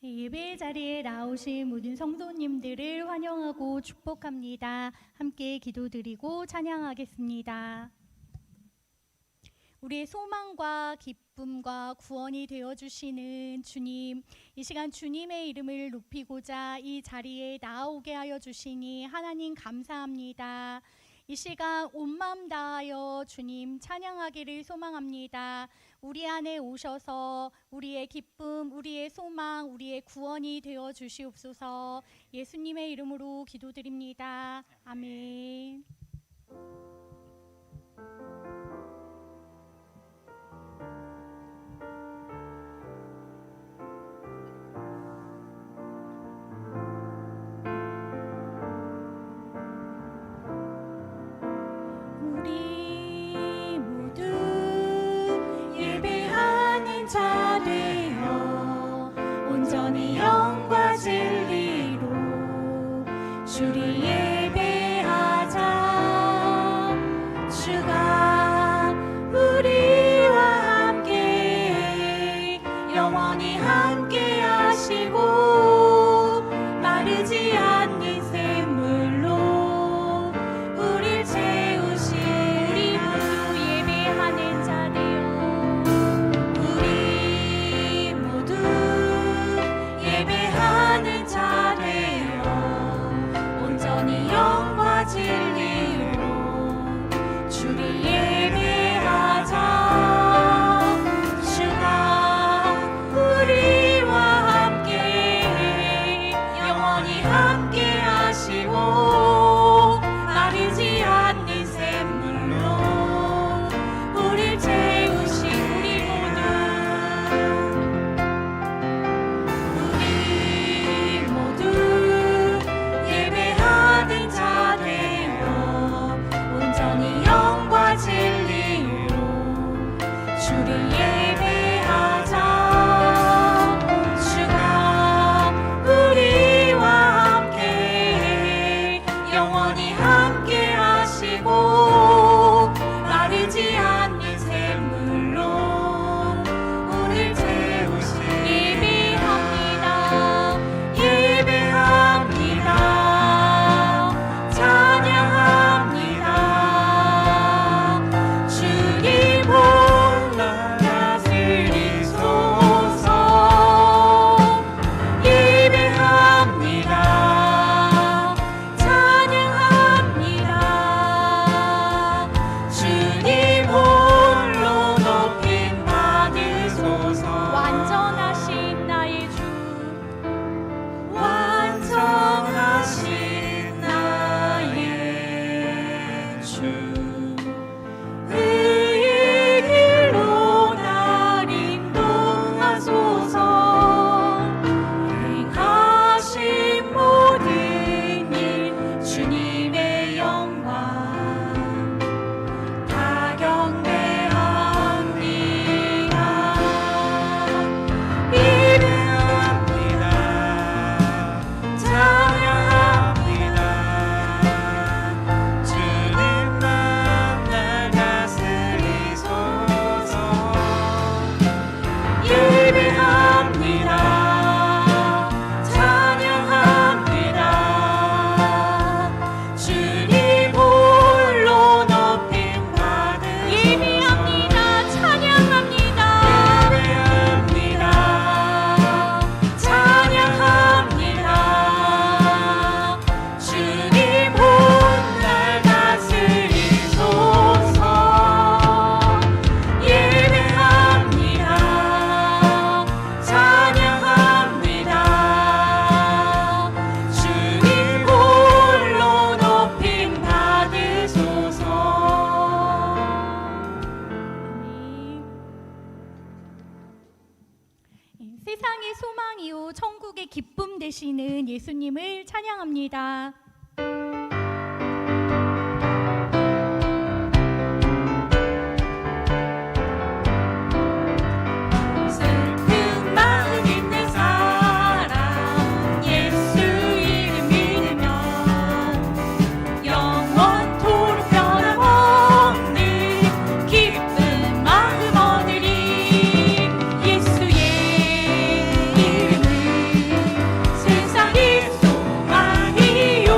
예배 자리에 나오신 모든 성도님들을 환영하고 축복합니다. 함께 기도드리고 찬양하겠습니다. 우리의 소망과 기쁨과 구원이 되어주시는 주님, 이 시간 주님의 이름을 높이고자 이 자리에 나오게 하여 주시니 하나님 감사합니다. 이 시간 온 마음 다하여 주님 찬양하기를 소망합니다. 우리 안에 오셔서 우리의 기쁨, 우리의 소망, 우리의 구원이 되어 주시옵소서. 예수님의 이름으로 기도드립니다. 아멘. 온전히 영과 진리로 주를 예배하자. 주가 우리와 함께 영원히 함께 하시고 마르지 않는 샘물로 우릴 채우신 우리 모두 예배하는 자 되어 우리 모두 예배하는 자 되어 온전히 영과 진리로 주를 예배하자. 주가 우리와 함께 세상의 소망이요 천국의 기쁨 되시는 예수님을 찬양합니다. 슬픈 마음 있는 사람 예수 이름 믿으면 영원토록 변함없는 기쁜 마음 얻으리. 예수의 이름은 세상의 소망이요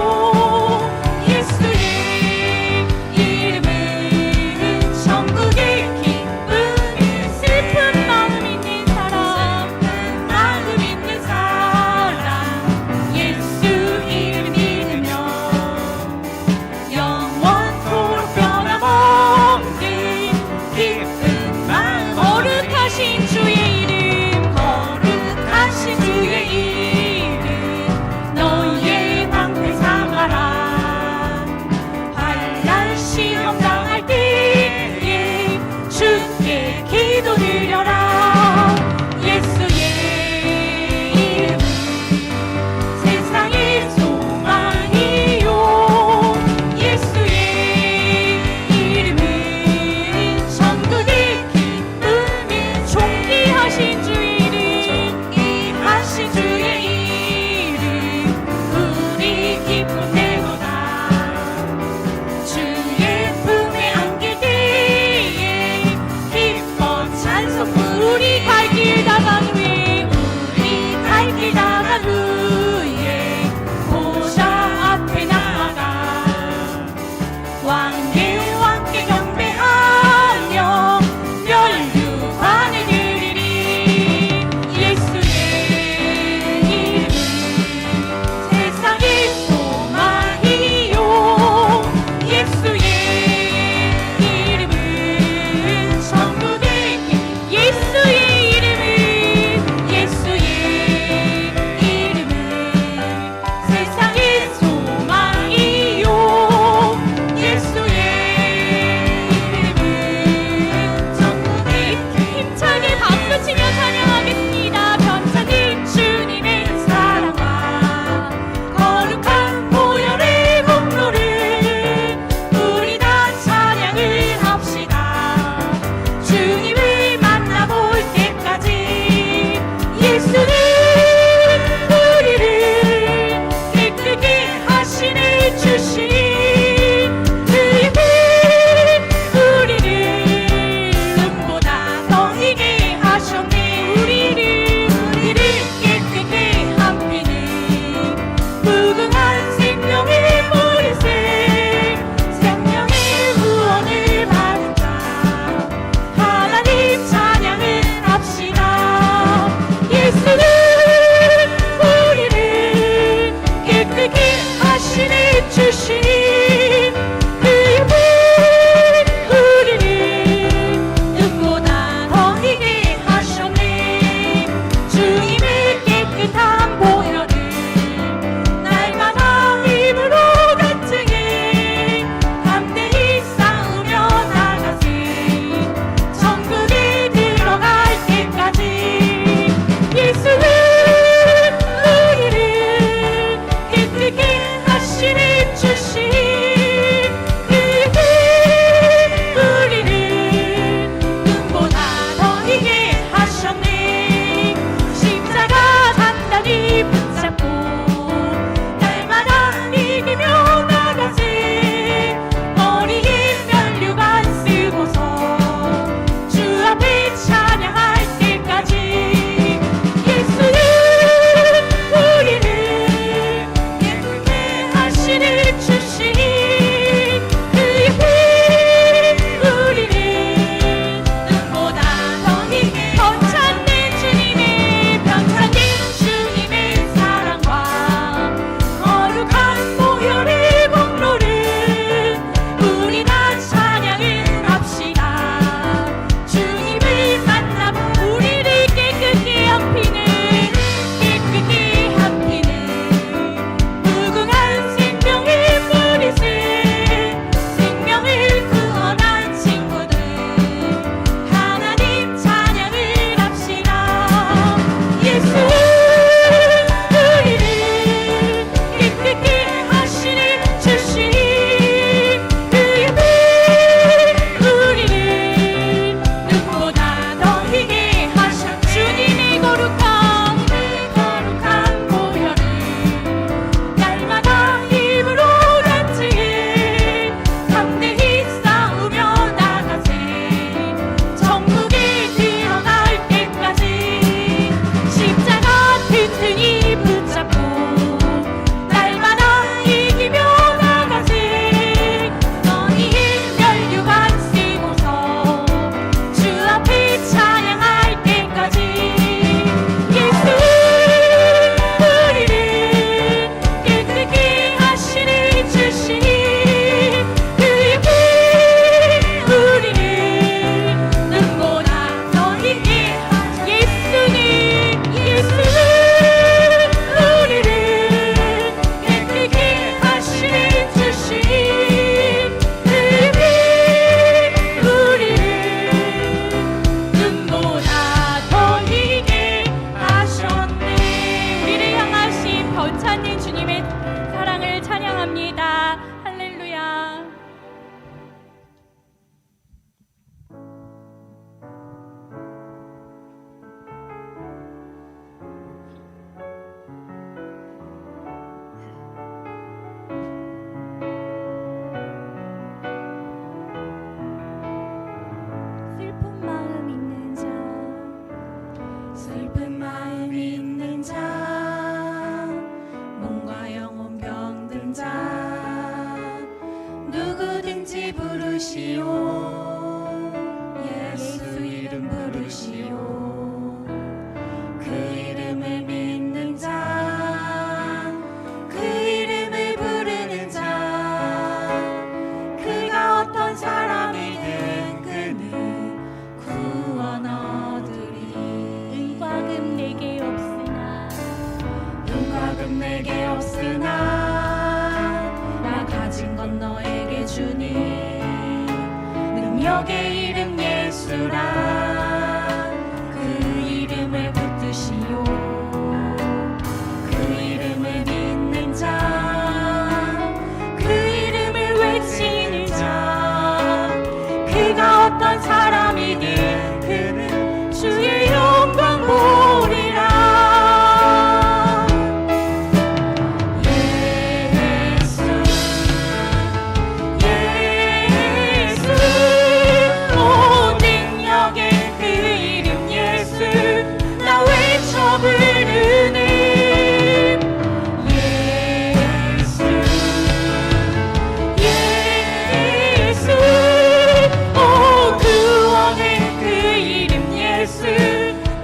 슬픈 마음 있는 자, 몸과 영혼 병든 자, 누구든지 부르시오. 예수 이름 부르시오. 그 이름을 믿는 자, 그 이름을 부르는 자, 그가 어떤 사람이든 그는 구원 얻으리. 은과 금 내게 없으나 은과 금 내게 없으나 나 가진 건 너에게 주니. 능력의 이름 예수라. 그 이름을 붙드시오. 그 이름을 믿는 자, 그 이름을 외치는 자, 그가 어떤 사람이든 그는 주의 영광 보리라. 예수 예수 온 능력의 그 이름 예수 나 외쳐 부르는 예수 예수 오 구원의 그 이름 예수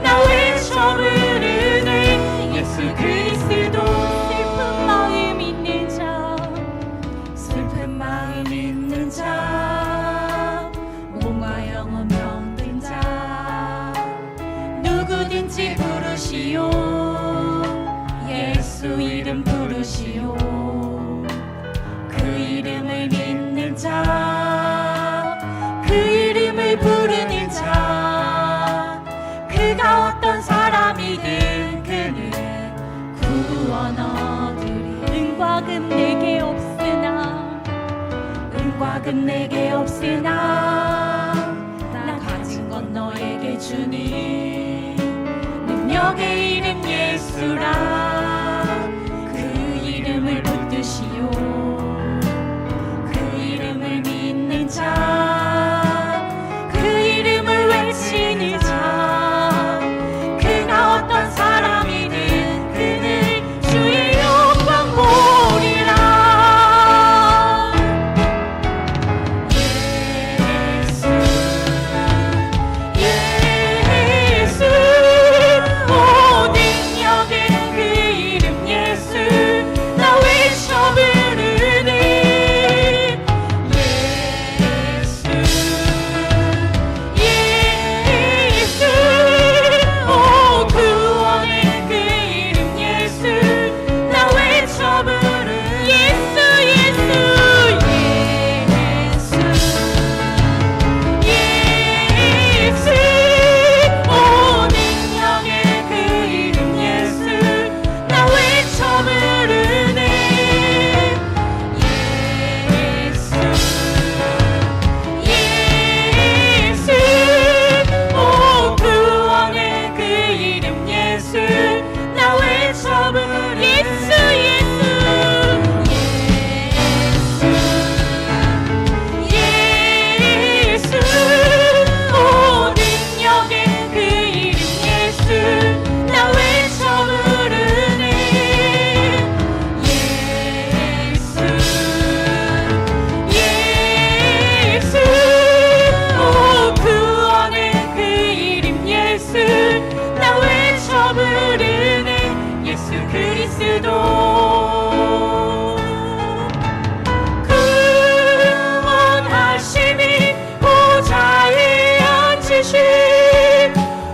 나 외쳐 부르는 예수 그리스도. 슬픈 마음 있는 자, 슬픈 마음 있는 자, 몸과 영혼 병든 자, 누구든지 부르시오. 예수 이름 부르시오. 그 이름을 믿는 자, 그 이름을 부르는 자, 그가 어떤 사람이든 그는 구원 얻으리. 은과 금 내게 없으나 은과 금 내게 없으나 나 가진 건 너에게 주니. 능력의 이름 예수라. 그 이름을 붙드시오. 그 이름을 믿는 자, 그 이름을 외치는 자, 그가 어떤 사람이든 그는 주의 영광 보리라. 예수 예수 오 능력의 그 이름 예수 나 외쳐 부르는 예수 예수 오 구원의 그 이름 예수 나 외쳐 부르는 예수 예수 예수 오 능력의 그 이름 예수 나 외쳐 부르는 예수 예수 오 구원의 그 이름 예수 나 외쳐 부르는 예수 예수 예수 오 능력의 그 이름 예수 나 외쳐 부르는 예수 예수 오 구원의 그 이름 예수 나 외쳐 부르는 예수 그리스도. 구원하심이 보좌에 앉으신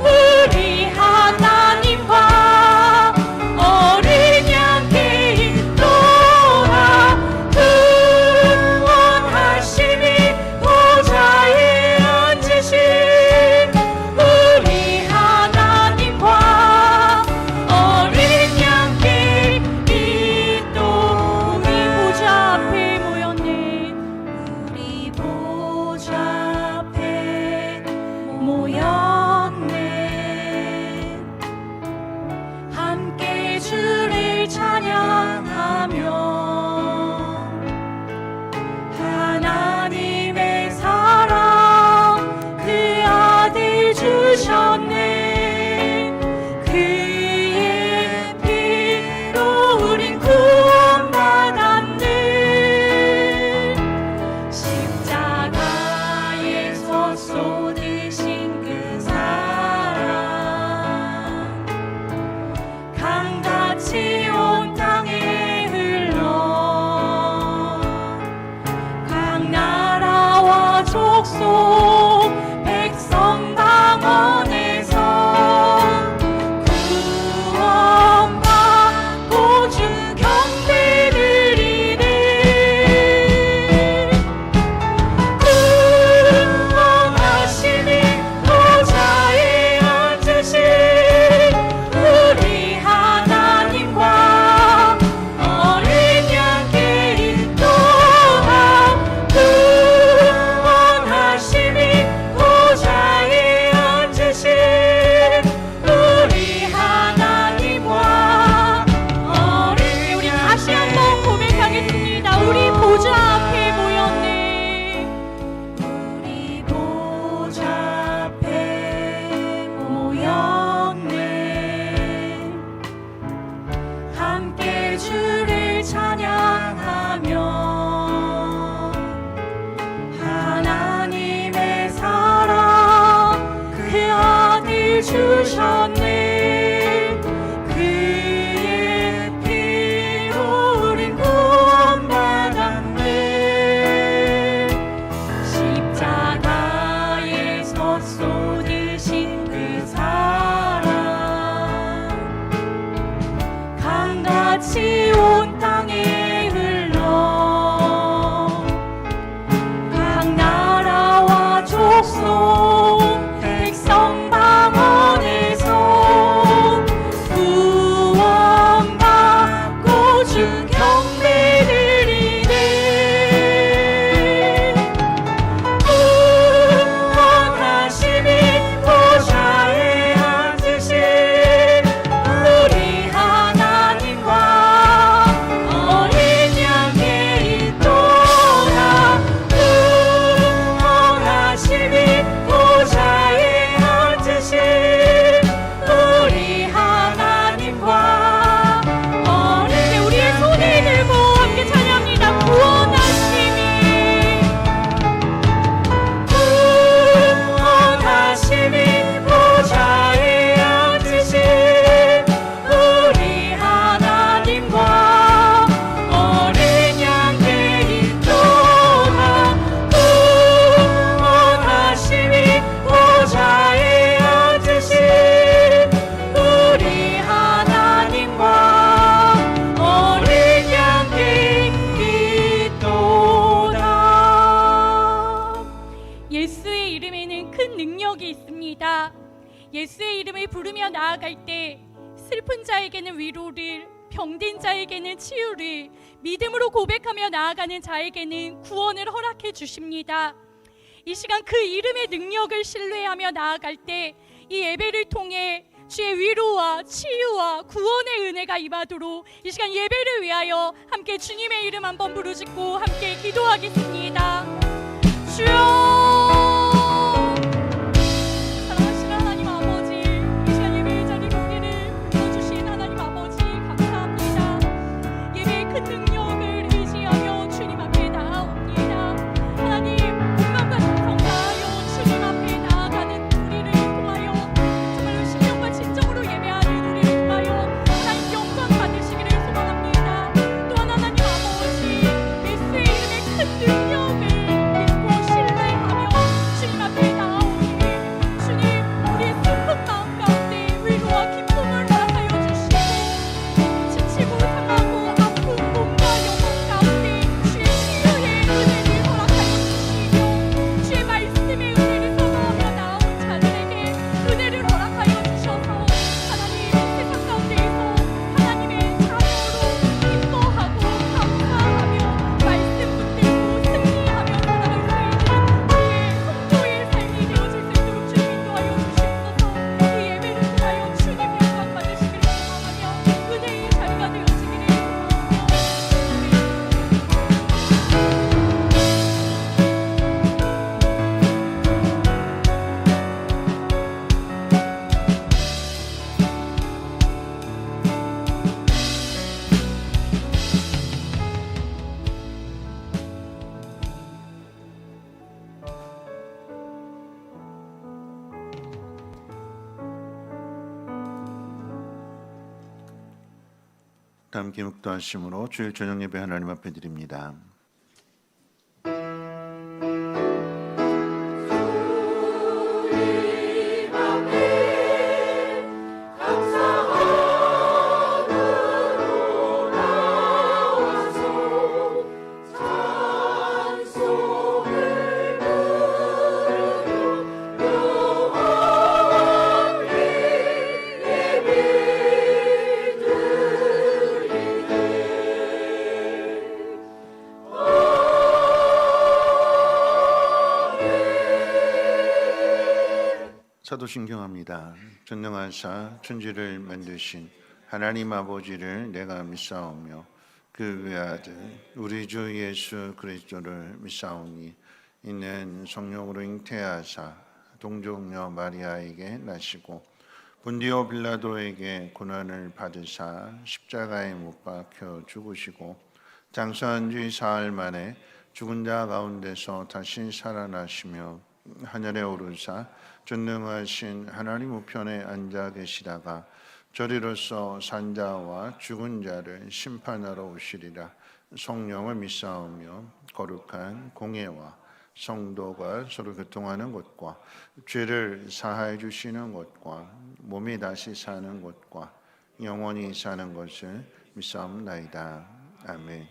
우리 하나님과 어린 양께 인도하. 구원하심이 보좌에 앉으신 우리 하나님과 어린 양께 부르며 나아갈 때 슬픈 자에게는 위로를, 병든 자에게는 치유를, 믿음으로 고백하며 나아가는 자에게는 구원을 허락해 주십니다. 이 시간 그 이름의 능력을 신뢰하며 나아갈 때 이 예배를 통해 주의 위로와 치유와 구원의 은혜가 임하도록 이 시간 예배를 위하여 함께 주님의 이름 한번 부르짖고 함께 기도하겠습니다. 주여, 사랑하시는 하나님 아버지, 이 시간 예배의 자리로 우리를 불러주신 하나님 아버지 감사합니다. 예배의 큰 능력을 의지하며 주님 앞에 나아옵니다. 하나님, 마음과 정성 다하여 주님 앞에 나아가는 우리를 통하여 정말로 신령과 진정으로 예배하는 우리를 통하여 하나님 영광 받으시기를 소망합니다. 또한 하나님 아버지, 예수의 이름의 큰 능력을 믿고 신뢰하며 주님 앞에 나아오니 주님, 우리의 슬픈 마음 가운데 위로와 기쁨을 허락하여 주시고 지치고 상하고 아픈 몸과 영혼 가운데 주의 치유의 은혜를 허락하여 주시며 주의 말씀의 은혜를 선포하며 나온 자들에게 은혜를 허락하여 주셔서 하나님 세상 가운데에서 하나님의 자녀로 기뻐하고 감사하며 말씀 붙들고 승리하며 살아갈 수 있는 우리의 성도의 삶이 되어질 수 있도록 주님 인도하여 주시옵소서. 이 예배를 통하여 주님 영광 받으시기를 소망하며 은혜의 자리가 되어지기를 소망하며 다 함께 묵도하심으로 주일 저녁 예배 하나님 앞에 드립니다. 사도신경합니다. 전능하사 천지를 만드신 하나님 아버지를 내가 믿사오며 그 외아들 우리 주 예수 그리스도를 믿사오니 이는 성령으로 잉태하사 동정녀 마리아에게 나시고 본디오 빌라도에게 고난을 받으사 십자가에 못 박혀 죽으시고 장사한 지 사흘 만에 죽은 자 가운데서 다시 살아나시며 하늘에 오르사 전능하신 하나님 우편에 앉아 계시다가 저리로서 산자와 죽은 자를 심판하러 오시리라. 성령을 믿사오며 거룩한 공예와 성도가 서로 교통하는 것과 죄를 사하여 주시는 것과 몸이 다시 사는 것과 영원히 사는 것을 믿사옵나이다. 아멘.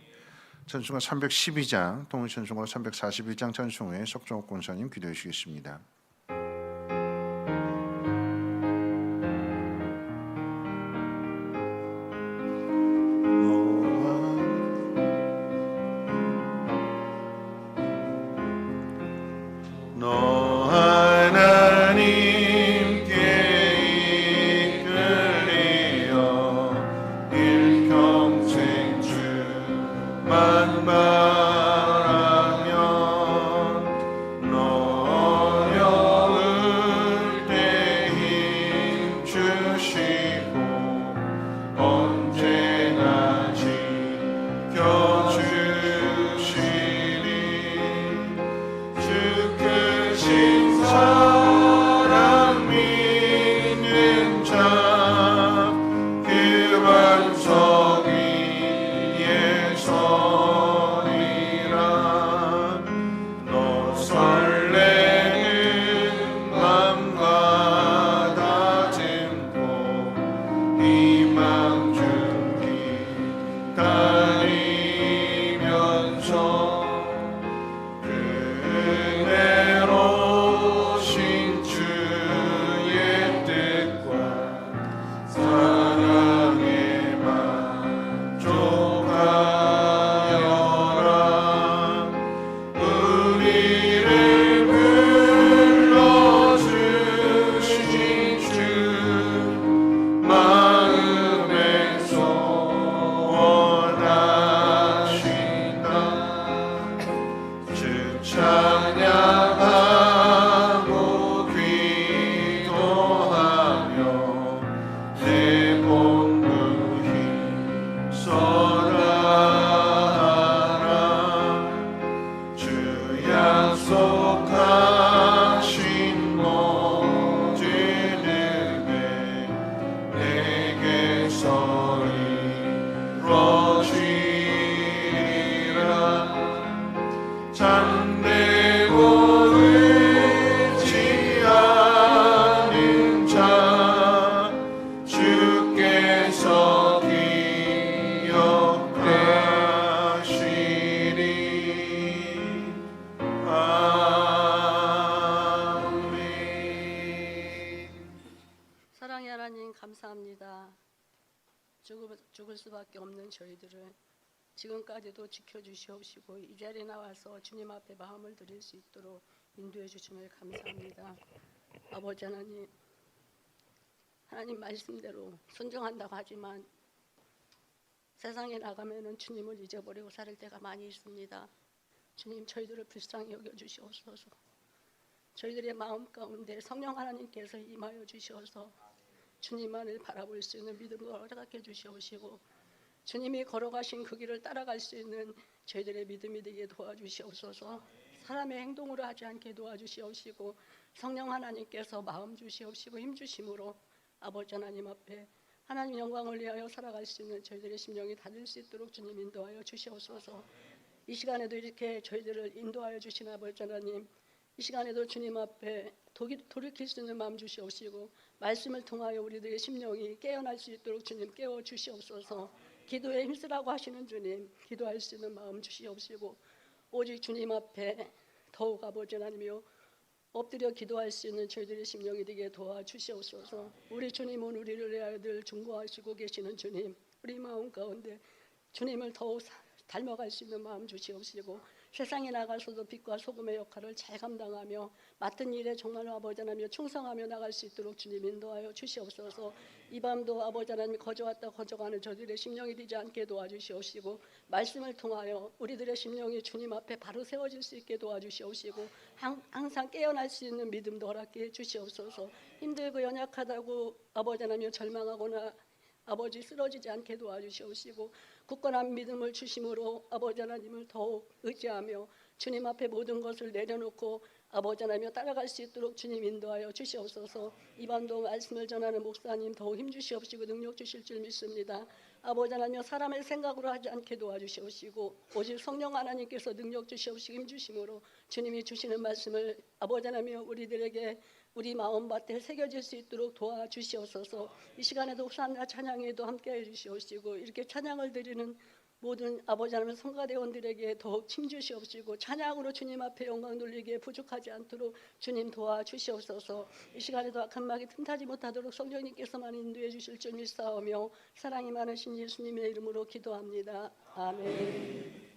찬송가 312장, 동일찬송가 341장 찬송에 석종옥 권사님 기도해 주시겠습니다. 은혜로신 주의 뜻과 감사합니다. 죽을 수밖에 없는 저희들을 지금까지도 지켜주시옵시고 이 자리에 나와서 주님 앞에 마음을 드릴 수 있도록 인도해 주심을 감사합니다. 아버지 하나님, 하나님 말씀대로 순종한다고 하지만 세상에 나가면은 주님을 잊어버리고 살 때가 많이 있습니다. 주님, 저희들을 불쌍히 여겨주시옵소서. 저희들의 마음 가운데 성령 하나님께서 임하여 주시어서 주님만을 바라볼 수 있는 믿음을 허락해 주시옵시고 주님이 걸어가신 그 길을 따라갈 수 있는 저희들의 믿음이 되게 도와주시옵소서. 사람의 행동으로 하지 않게 도와주시옵시고 성령 하나님께서 마음 주시옵시고 힘 주심으로 아버지 하나님 앞에 하나님 영광을 위하여 살아갈 수 있는 저희들의 심령이 닫을 수 있도록 주님 인도하여 주시옵소서. 이 시간에도 이렇게 저희들을 인도하여 주신 아버지 하나님, 이 시간에도 주님 앞에 돌이킬 수 있는 마음 주시옵시고 말씀을 통하여 우리들의 심령이 깨어날 수 있도록 주님 깨워 주시옵소서. 기도에 힘쓰라고 하시는 주님, 기도할 수 있는 마음 주시옵시고 오직 주님 앞에 더욱 아버지 하나님이여 엎드려 기도할 수 있는 저희들의 심령이 되게 도와주시옵소서. 우리 주님은 우리를 위하여 늘 중보하시고 계시는 주님, 우리 마음 가운데 주님을 더욱 닮아갈 수 있는 마음 주시옵시고 세상에 나가서도 빛과 소금의 역할을 잘 감당하며 맡은 일에 정말로 아버지 하나님 충성하며 나갈 수 있도록 주님 인도하여 주시옵소서. 이 밤도 아버지 하나님 거저왔다 거저가는 저들의 심령이 되지 않게 도와주시옵시고 말씀을 통하여 우리들의 심령이 주님 앞에 바로 세워질 수 있게 도와주시옵시고 항상 깨어날 수 있는 믿음도 허락해 주시옵소서. 힘들고 연약하다고 아버지 하나님 절망하거나 아버지 쓰러지지 않게 도와주시옵시고 굳건한 믿음을 주심으로 아버지 하나님을 더욱 의지하며 주님 앞에 모든 것을 내려놓고 아버지 하나님을 따라갈 수 있도록 주님 인도하여 주시옵소서. 이 밤도 말씀을 전하는 목사님 더욱 힘주시옵시고 능력 주실 줄 믿습니다. 아버지 하나님 사람의 생각으로 하지 않게 도와주시옵시고 오직 성령 하나님께서 능력 주시옵시고 힘주심으로 주님이 주시는 말씀을 아버지 하나님 우리들에게 우리 마음밭에 새겨질 수 있도록 도와주시옵소서. 이 시간에도 호산나 찬양에도 함께해 주시옵시고 이렇게 찬양을 드리는 모든 아버지 하나님 성가대원들에게 더욱 힘주시옵시고 찬양으로 주님 앞에 영광 돌리기에 부족하지 않도록 주님 도와주시옵소서. 이 시간에도 악한 마귀 틈타지 못하도록 성령님께서만 인도해 주실 줄 믿사오며 사랑이 많으신 예수님의 이름으로 기도합니다. 아멘.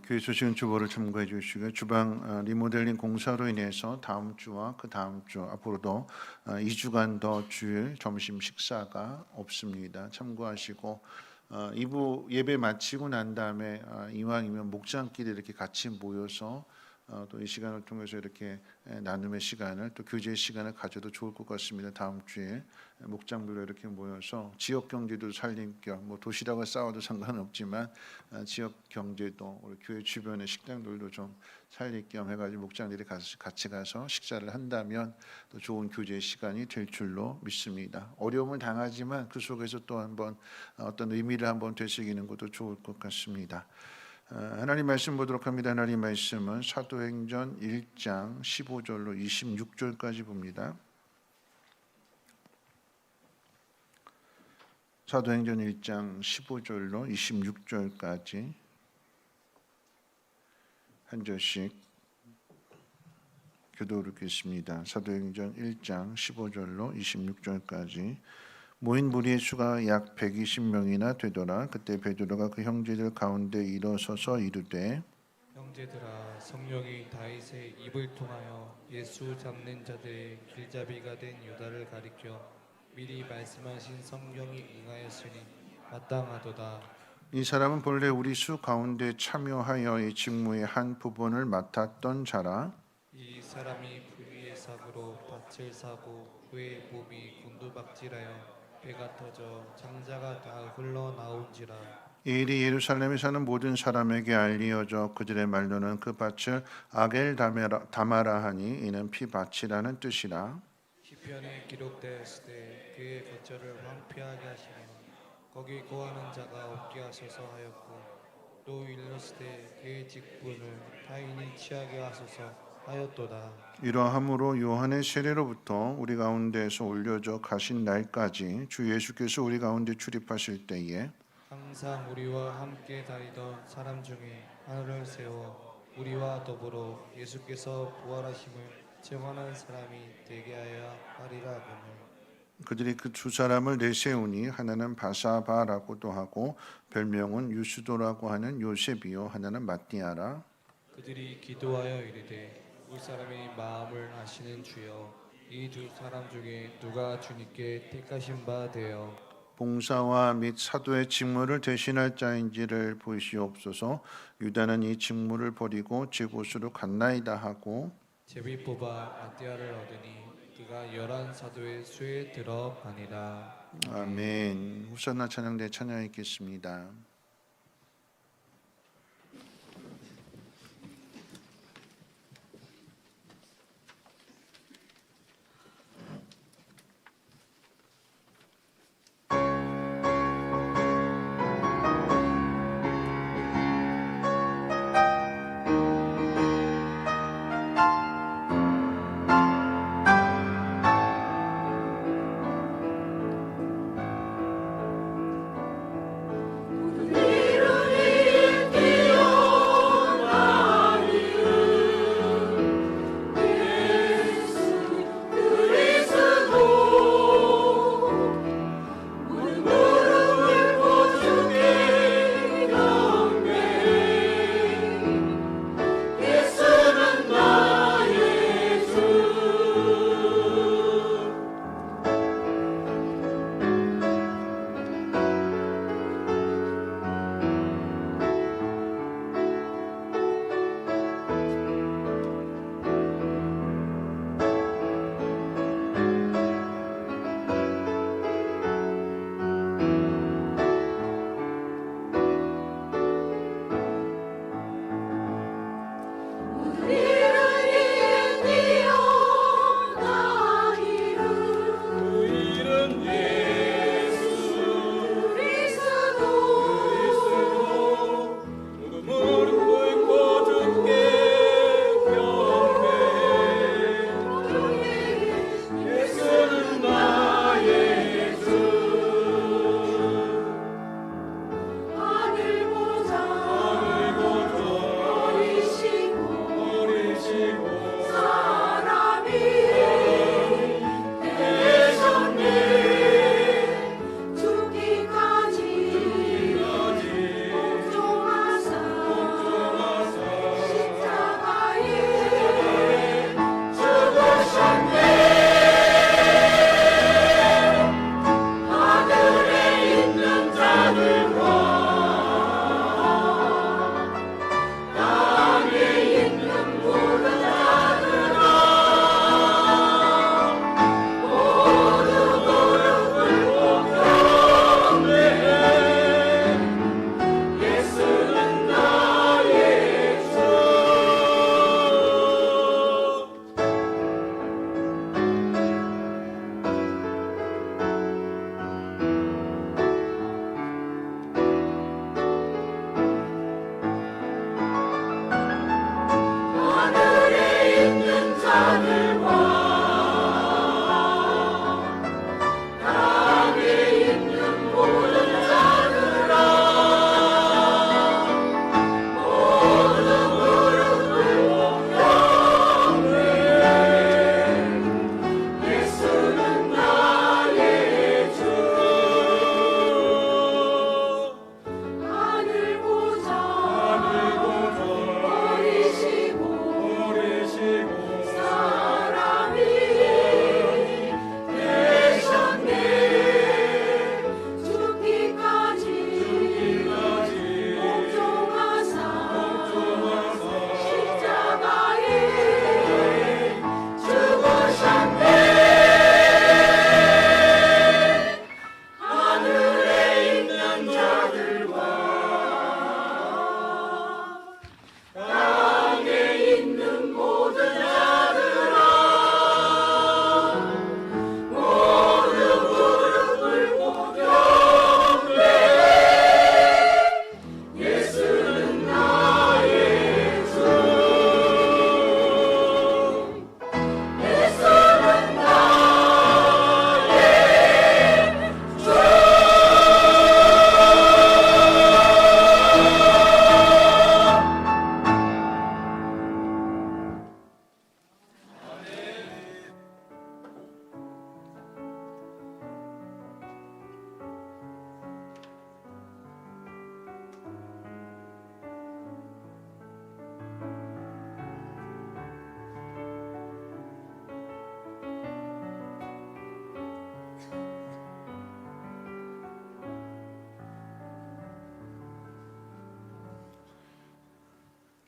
교회 소식은 주보를 참고해 주시고요. 주방 리모델링 공사로 인해서 다음 주와 그 다음 주 앞으로도 2주간 더 주일 점심 식사가 없습니다. 참고하시고 2부 예배 마치고 난 다음에 이왕이면 목장끼리 이렇게 같이 모여서 또 이 시간을 통해서 이렇게 나눔의 시간을 또 교제의 시간을 가져도 좋을 것 같습니다. 다음 주에 목장별로 이렇게 모여서 지역 경제도 살림 겸 뭐 도시락을 싸워도 상관은 없지만 지역 경제도 우리 교회 주변의 식당들도 좀 살릴 겸 해가지고 목장들이 같이 가서 식사를 한다면 또 좋은 교제의 시간이 될 줄로 믿습니다. 어려움을 당하지만 그 속에서 또 한번 어떤 의미를 한번 되새기는 것도 좋을 것 같습니다. 하나님 말씀 보도록 합니다. 하나님 말씀은 사도행전 1장 15절로 26절까지 봅니다. 사도행전 1장 15절로 26절까지 한 절씩 교독을 읽겠습니다. 사도행전 1장 15절로 26절까지 모인 무리의 수가 약 120명이나 되더라. 그때 베드로가 그 형제들 가운데 일어서서 이르되 형제들아, 성령이 다윗의 입을 통하여 예수 잡는 자들의 길잡이가 된 유다를 가리켜 미리 말씀하신 성령이 응하였으니 마땅하도다. 이 사람은 본래 우리 수 가운데 참여하여 이 직무의 한 부분을 맡았던 자라. 이 사람이 불의의 사고로 밭을 사고 그의 몸이 곤두박질하여 배가 터져 장자가 다 흘러나온지라. 이 일이 예루살렘에 사는 모든 사람에게 알리어져 그들의 말로는 그 밭을 아겔다마라 하니 이는 피밭이라는 뜻이라. 시편에 기록되었을 때 그의 거처를 황폐하게 하시며 거기 거하는 자가 없게 하소서 하였고 또 일렀을 때 그의 직분을 타인이 취하게 하소서 하였도다. 이러함으로 요한의 세례로부터 우리 가운데에서 올려져 가신 날까지 주 예수께서 우리 가운데 출입하실 때에 항상 우리와 함께 다니던 사람 중에 하늘을 세워 우리와 더불어 예수께서 부활하심을 증언하는 사람이 되게 하여 하리라거늘. 그들이 그 두 사람을 내세우니 하나는 바사바라고도 하고 별명은 유스도라고 하는 요셉이요 하나는 matti아라. 그들이 기도하여 이르되 울 사람의 마음을 아시는 주여 이 두 사람 중에 누가 주님께 택하신 바 되어 봉사와 및 사도의 직무를 대신할 자인지를 보시옵소서. 유다는 이 직무를 버리고 제 곳으로 갔나이다 하고 제비 뽑아 마띠아를 얻으니 그가 11 사도의 수에 들어가니라. 아멘. 후산나 찬양대 찬양 읽겠습니다.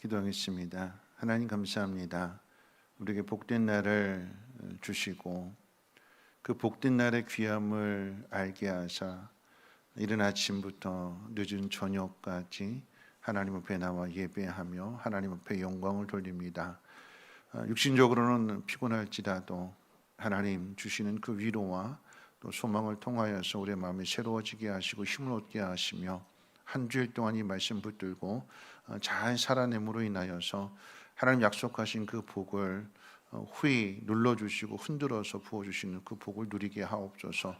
기도하겠습니다. 하나님 감사합니다. 우리에게 복된 날을 주시고 그 복된 날의 귀함을 알게 하사 이른 아침부터 늦은 저녁까지 하나님 앞에 나와 예배하며 하나님 앞에 영광을 돌립니다. 육신적으로는 피곤할지라도 하나님 주시는 그 위로와 또 소망을 통하여서 우리의 마음이 새로워지게 하시고 힘을 얻게 하시며 한 주일 동안 이 말씀 붙들고 잘 살아냄으로 인하여서 하나님 약속하신 그 복을 후히 눌러주시고 흔들어서 부어주시는 그 복을 누리게 하옵소서.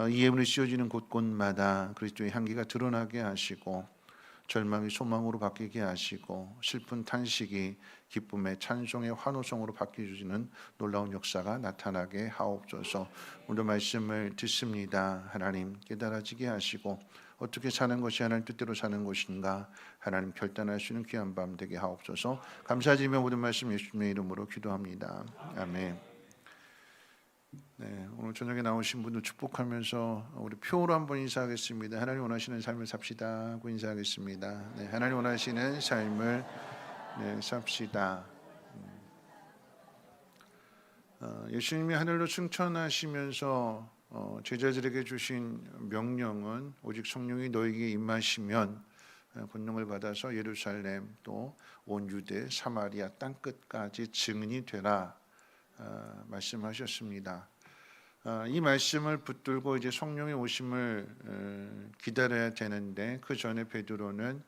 이 예물이 씌워지는 곳곳마다 그리스도의 향기가 드러나게 하시고 절망이 소망으로 바뀌게 하시고 슬픈 탄식이 기쁨의 찬송의 환호성으로 바뀌어주시는 놀라운 역사가 나타나게 하옵소서. 오늘 말씀을 듣습니다. 하나님 깨달아지게 하시고 어떻게 사는 것이 하나님 뜻대로 사는 것인가 하나님 결단할 수 있는 귀한 밤 되게 하옵소서. 감사드리며 모든 말씀 예수님의 이름으로 기도합니다. 아멘. 네, 오늘 저녁에 나오신 분들 축복하면서 우리 표로 한번 인사하겠습니다. 하나님 원하시는 삶을 삽시다 하고 인사하겠습니다. 네, 하나님 원하시는 삶을 삽시다. 예수님이 하늘로 승천하시면서 제자들에게 주신 명령은 오직 성령이 너에게 임하시면 권능을 받아서 예루살렘 또 온 유대 사마리아 땅 끝까지 증인이 되라 말씀하셨습니다. 이 말씀을 붙들고 이제 성령의 오심을 기다려야 되는데 그 전에 베드로는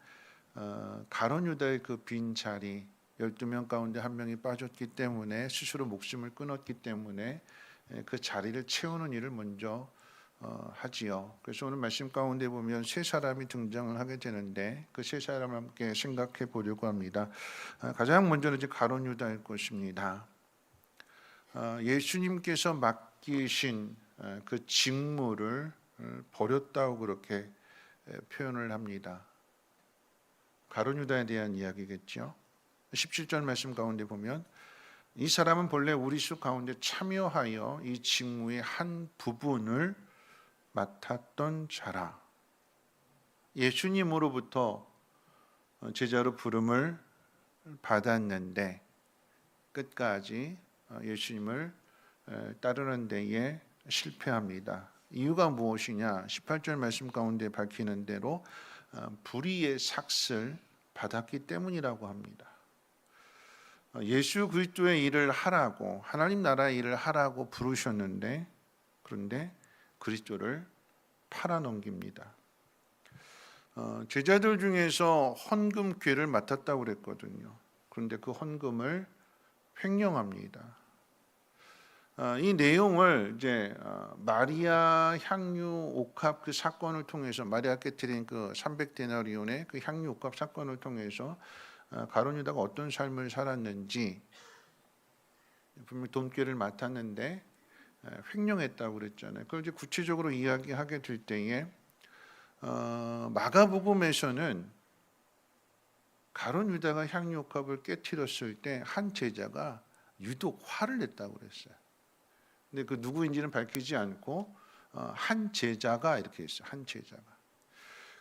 가룟 유다의 그 빈 자리 12명 가운데 한 명이 빠졌기 때문에 스스로 목숨을 끊었기 때문에 그 자리를 채우는 일을 먼저 하지요. 그래서 오늘 말씀 가운데 보면 세 사람이 등장을 하게 되는데 그 세 사람을 함께 생각해 보려고 합니다. 가장 먼저는 이제 가룟 유다일 것입니다. 예수님께서 맡기신 그 직무를 버렸다고 그렇게 표현을 합니다. 가룟 유다에 대한 이야기겠죠. 17절 말씀 가운데 보면 이 사람은 본래 우리 수 가운데 참여하여 이 직무의 한 부분을 맡았던 자라. 예수님으로부터 제자로 부름을 받았는데 끝까지 예수님을 따르는 데에 실패합니다. 이유가 무엇이냐? 18절 말씀 가운데 밝히는 대로 불의의 삭슬 받았기 때문이라고 합니다. 예수 그리스도의 일을 하라고 하나님 나라의 일을 하라고 부르셨는데 그런데 그리스도를 팔아넘깁니다. 제자들 중에서 헌금 궤를 맡았다고 그랬거든요. 그런데 그 헌금을 횡령합니다. 이 내용을 이제 마리아 향유 옥합 그 사건을 통해서 마리아께 드린 그 300데나리온의 그 향유 옥합 사건을 통해서 가룟 유다가 어떤 삶을 살았는지 분명히 돈꾀를 맡았는데 횡령했다고 그랬잖아요. 그걸 이제 구체적으로 이야기하게 될 때에 마가복음에서는 가룟 유다가 향유 옥합을 깨트렸을 때 한 제자가 유독 화를 냈다고 그랬어요. 근데 그 누구인지는 밝히지 않고 한 제자가 이렇게 했어요. 한 제자가.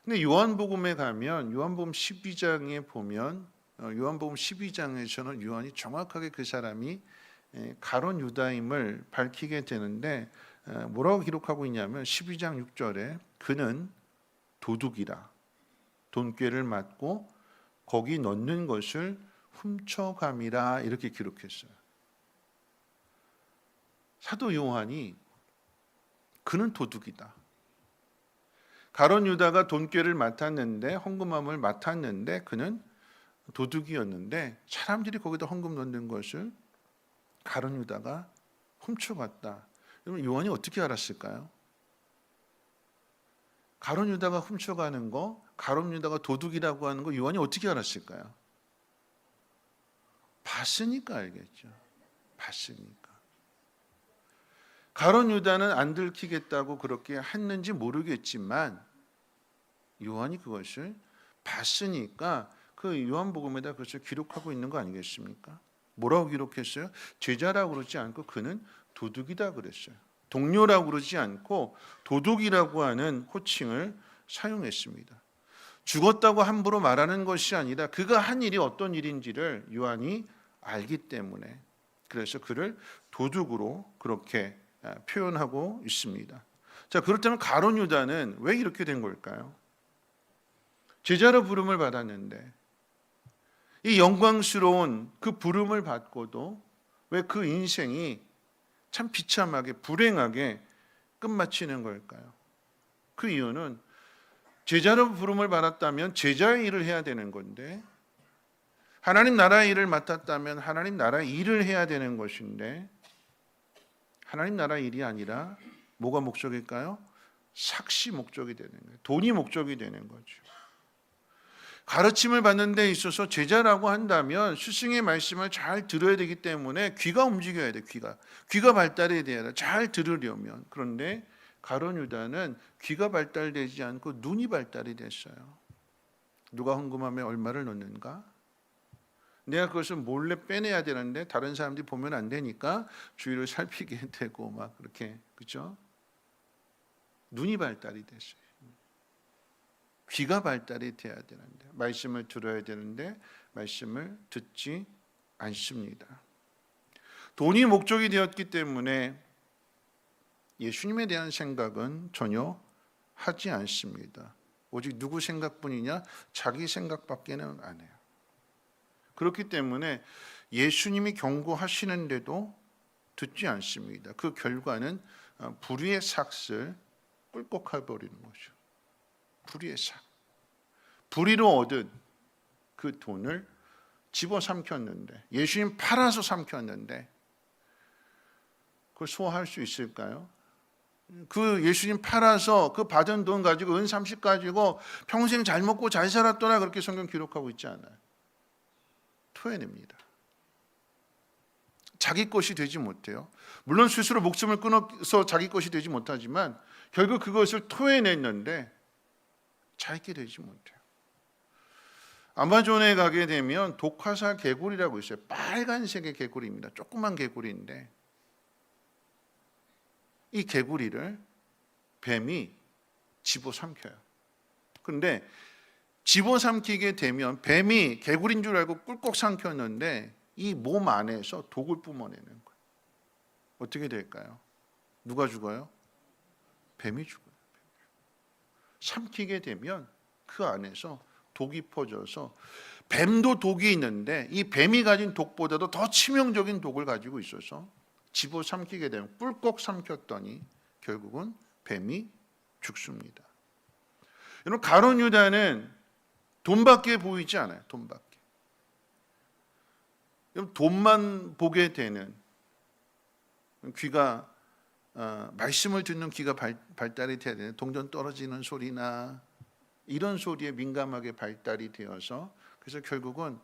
근데 요한복음에 가면 요한복음 12장에 보면 요한복음 12장에서는 요한이 정확하게 그 사람이 가룟 유다임을 밝히게 되는데 뭐라고 기록하고 있냐면 12장 6절에 그는 도둑이라 돈꾀를 맞고 거기 넣는 것을 훔쳐감이라 이렇게 기록했어요. 사도 요한이 그는 도둑이다. 가룟 유다가 돈꾀를 맡았는데 헌금함을 맡았는데 그는 도둑이었는데 사람들이 거기다 헌금 넣는 것을 가룟 유다가 훔쳐갔다. 여러분 요한이 어떻게 알았을까요? 가룟 유다가 훔쳐가는 거, 가룟 유다가 도둑이라고 하는 거 요한이 어떻게 알았을까요? 봤으니까 알겠죠. 봤으니까. 가룟 유다는 안 들키겠다고 그렇게 했는지 모르겠지만 요한이 그것을 봤으니까 그 요한복음에다 그것을 기록하고 있는 거 아니겠습니까? 뭐라고 기록했어요? 제자라고 그러지 않고 그는 도둑이다 그랬어요. 동료라고 그러지 않고 도둑이라고 하는 호칭을 사용했습니다. 죽었다고 함부로 말하는 것이 아니라 그가 한 일이 어떤 일인지를 요한이 알기 때문에 그래서 그를 도둑으로 그렇게 표현하고 있습니다. 자, 그렇다면 가룟 유다는 왜 이렇게 된 걸까요? 제자로 부름을 받았는데 이 영광스러운 그 부름을 받고도 왜 그 인생이 참 비참하게 불행하게 끝마치는 걸까요? 그 이유는 제자로 부름을 받았다면 제자의 일을 해야 되는 건데 하나님 나라의 일을 맡았다면 하나님 나라의 일을 해야 되는 것인데 하나님 나라의 일이 아니라 뭐가 목적일까요? 삭시 목적이 되는 거예요. 돈이 목적이 되는 거죠. 가르침을 받는 데 있어서 제자라고 한다면 스승의 말씀을 잘 들어야 되기 때문에 귀가 움직여야 돼. 귀가 발달해야 돼요. 잘 들으려면. 그런데 가룟 유다는 귀가 발달되지 않고 눈이 발달이 됐어요. 누가 헌금함에 얼마를 넣는가? 내가 그것을 몰래 빼내야 되는데 다른 사람들이 보면 안 되니까 주위를 살피게 되고 막 그렇게, 그렇죠? 눈이 발달이 됐어요. 귀가 발달이 돼야 되는데 말씀을 들어야 되는데 말씀을 듣지 않습니다. 돈이 목적이 되었기 때문에 예수님에 대한 생각은 전혀 하지 않습니다. 오직 누구 생각뿐이냐? 자기 생각밖에는 안 해요. 그렇기 때문에 예수님이 경고하시는데도 듣지 않습니다. 그 결과는 불의의 삭을 꿀꺽해버리는 거죠. 불의의 삭. 불의로 얻은 그 돈을 집어삼켰는데 예수님 팔아서 삼켰는데 그걸 소화할 수 있을까요? 그 예수님 팔아서 그 받은 돈 가지고 은 30 가지고 평생 잘 먹고 잘 살았더라 그렇게 성경 기록하고 있지 않아요. 토해냅니다. 자기 것이 되지 못해요. 물론 스스로 목숨을 끊어서 자기 것이 되지 못하지만 결국 그것을 토해냈는데 자기 되지 못해요. 아마존에 가게 되면 독화살 개구리라고 있어요. 빨간색의 개구리입니다. 조그만 개구리인데 이 개구리를 뱀이 집어삼켜요. 그런데 집어삼키게 되면 뱀이 개구리인 줄 알고 꿀꺽 삼켰는데 이 몸 안에서 독을 뿜어내는 거예요. 어떻게 될까요? 누가 죽어요? 뱀이 죽어요. 삼키게 되면 그 안에서 독이 퍼져서 뱀도 독이 있는데 이 뱀이 가진 독보다도 더 치명적인 독을 가지고 있어서 집어삼키게 되면 꿀꺽 삼켰더니 결국은 뱀이 죽습니다. 여러분 가룟 유다는 돈밖에 보이지 않아요. 돈밖에. 돈만 보게 되는 귀가 말씀을 듣는 귀가 발달이 돼야 되는 동전 떨어지는 소리나 이런 소리에 민감하게 발달이 되어서 그래서 결국은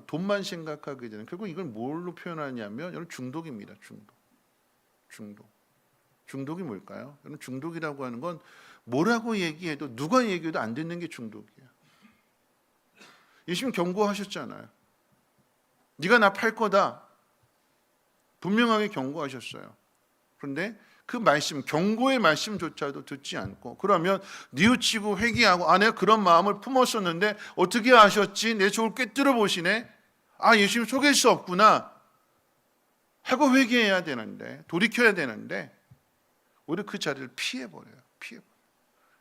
돈만 생각하게 되는 결국 이걸 뭘로 표현하냐면 여러분 중독입니다. 중독이 뭘까요? 여러분 중독이라고 하는 건 뭐라고 얘기해도 누가 얘기해도 안 듣는 게 중독이에요. 예수님 경고하셨잖아요. 네가 나 팔 거다. 분명하게 경고하셨어요. 그런데 그 말씀, 경고의 말씀조차도 듣지 않고 그러면 뉘우치고 회개하고 내가 그런 마음을 품었었는데 어떻게 아셨지? 내 속을 꿰뚫어 보시네. 예수님 속일 수 없구나 하고 회개해야 되는데 돌이켜야 되는데 오히려 그 자리를 피해버려요.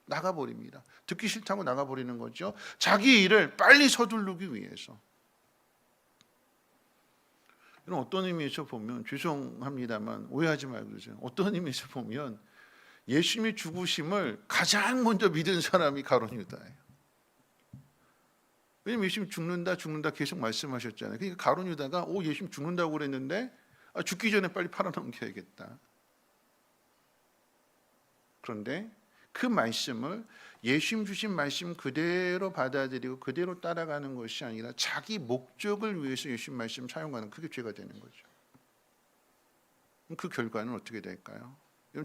나가버립니다. 듣기 싫다고 나가버리는 거죠. 자기 일을 빨리 서두르기 위해서. 이런 어떤 의미에서 보면 죄송합니다만 오해하지 말고 그러세요. 어떤 의미에서 보면 예수님의 죽으심을 가장 먼저 믿은 사람이 가룟 유다예요. 왜냐면 예수님 죽는다 계속 말씀하셨잖아요. 그러니까 가룟 유다가 예수님 죽는다고 그랬는데 죽기 전에 빨리 팔아넘겨야겠다. 그런데 그 말씀을 예수님 주신 말씀 그대로 받아들이고 그대로 따라가는 것이 아니라 자기 목적을 위해서 예수님 말씀 사용하는 그게 죄가 되는 거죠. 그 결과는 어떻게 될까요?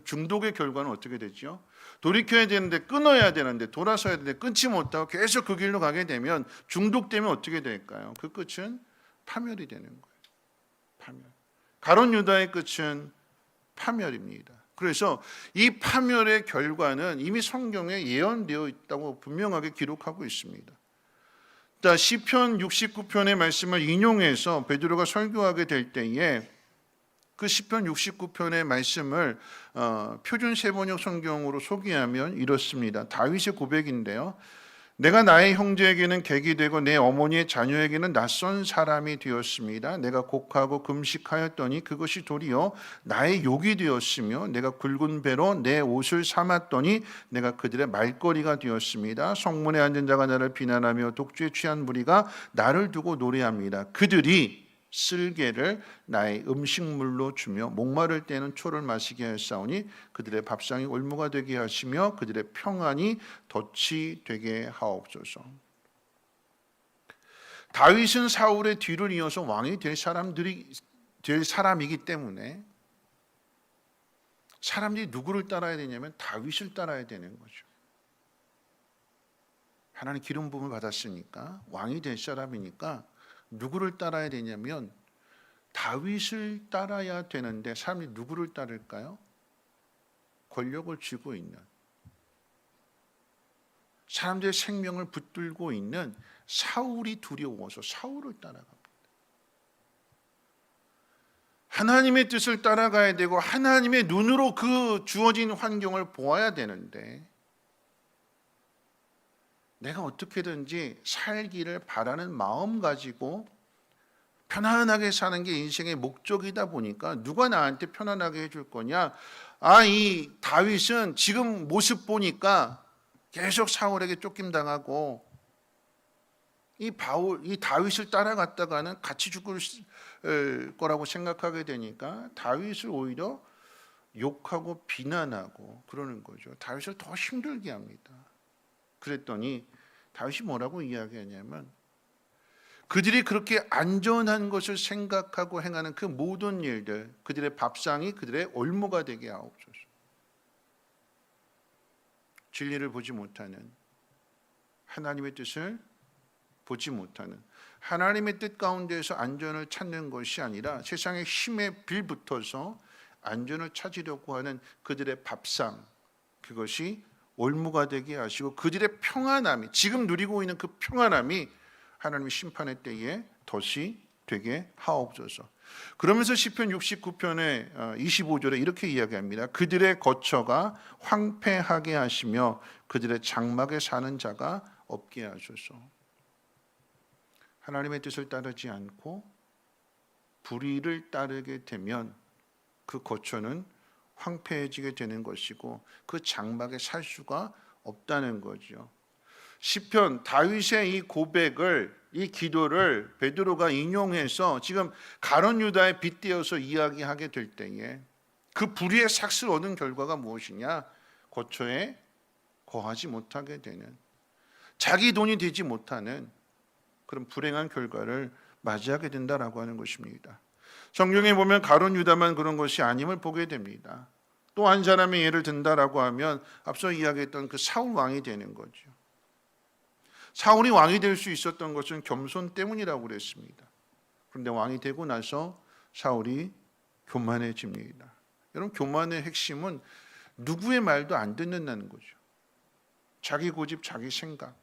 중독의 결과는 어떻게 되죠? 돌이켜야 되는데 끊어야 되는데 돌아서야 되는데 끊지 못하고 계속 그 길로 가게 되면 중독되면 어떻게 될까요? 그 끝은 파멸이 되는 거예요. 파멸. 가룟 유다의 끝은 파멸입니다. 그래서 이 파멸의 결과는 이미 성경에 예언되어 있다고 분명하게 기록하고 있습니다. 시편 69편의 말씀을 인용해서 베드로가 설교하게 될 때에 그 시편 69편의 말씀을 표준 세번역 성경으로 소개하면 이렇습니다. 다윗의 고백인데요. 내가 나의 형제에게는 객이 되고 내 어머니의 자녀에게는 낯선 사람이 되었습니다. 내가 곡하고 금식하였더니 그것이 도리어 나의 욕이 되었으며 내가 굵은 배로 내 옷을 삼았더니 내가 그들의 말거리가 되었습니다. 성문에 앉은 자가 나를 비난하며 독주에 취한 무리가 나를 두고 노래합니다. 그들이 쓸개를 나의 음식물로 주며 목마를 때는 초를 마시게 하였사오니 그들의 밥상이 올무가 되게 하시며 그들의 평안이 덫이 되게 하옵소서. 다윗은 사울의 뒤를 이어서 왕이 될 사람이기 때문에 사람들이 누구를 따라야 되냐면 다윗을 따라야 되는 거죠. 하나님 기름 부음을 받았으니까 왕이 될 사람이니까 누구를 따라야 되냐면 다윗을 따라야 되는데 사람들이 누구를 따를까요? 권력을 쥐고 있는, 사람들의 생명을 붙들고 있는 사울이 두려워서 사울을 따라갑니다. 하나님의 뜻을 따라가야 되고 하나님의 눈으로 그 주어진 환경을 보아야 되는데 내가 어떻게든지 살기를 바라는 마음 가지고 편안하게 사는 게 인생의 목적이다 보니까 누가 나한테 편안하게 해줄 거냐? 이 다윗은 지금 모습 보니까 계속 사울에게 쫓김당하고 이 다윗을 따라갔다가는 같이 죽을 거라고 생각하게 되니까 다윗을 오히려 욕하고 비난하고 그러는 거죠. 다윗을 더 힘들게 합니다. 그랬더니 다윗이 뭐라고 이야기하냐면 그들이 그렇게 안전한 것을 생각하고 행하는 그 모든 일들, 그들의 밥상이 그들의 올무가 되게 하옵소서. 진리를 보지 못하는, 하나님의 뜻을 보지 못하는, 하나님의 뜻 가운데에서 안전을 찾는 것이 아니라 세상의 힘에 빌붙어서 안전을 찾으려고 하는 그들의 밥상, 그것이 올무가 되게 하시고 그들의 평안함이, 지금 누리고 있는 그 평안함이 하나님의 심판의 때에 덫이 되게 하옵소서. 그러면서 시편 69편의 25절에 이렇게 이야기합니다. 그들의 거처가 황폐하게 하시며 그들의 장막에 사는 자가 없게 하소서. 하나님의 뜻을 따르지 않고 불의를 따르게 되면 그 거처는 황폐해지게 되는 것이고 그 장막에 살 수가 없다는 거죠. 시편 다윗의 이 고백을, 이 기도를 베드로가 인용해서 지금 가룟 유다에 빗대어서 이야기하게 될 때에 그 불의의 삭슬 얻은 결과가 무엇이냐? 거처에 거하지 못하게 되는, 자기 돈이 되지 못하는 그런 불행한 결과를 맞이하게 된다라고 하는 것입니다. 성경에 보면 가룟 유다만 그런 것이 아님을 보게 됩니다. 또 한 사람의 예를 든다라고 하면 앞서 이야기했던 그 사울 왕이 되는 거죠. 사울이 왕이 될 수 있었던 것은 겸손 때문이라고 그랬습니다. 그런데 왕이 되고 나서 사울이 교만해집니다. 여러분, 교만의 핵심은 누구의 말도 안 듣는다는 거죠. 자기 고집, 자기 생각.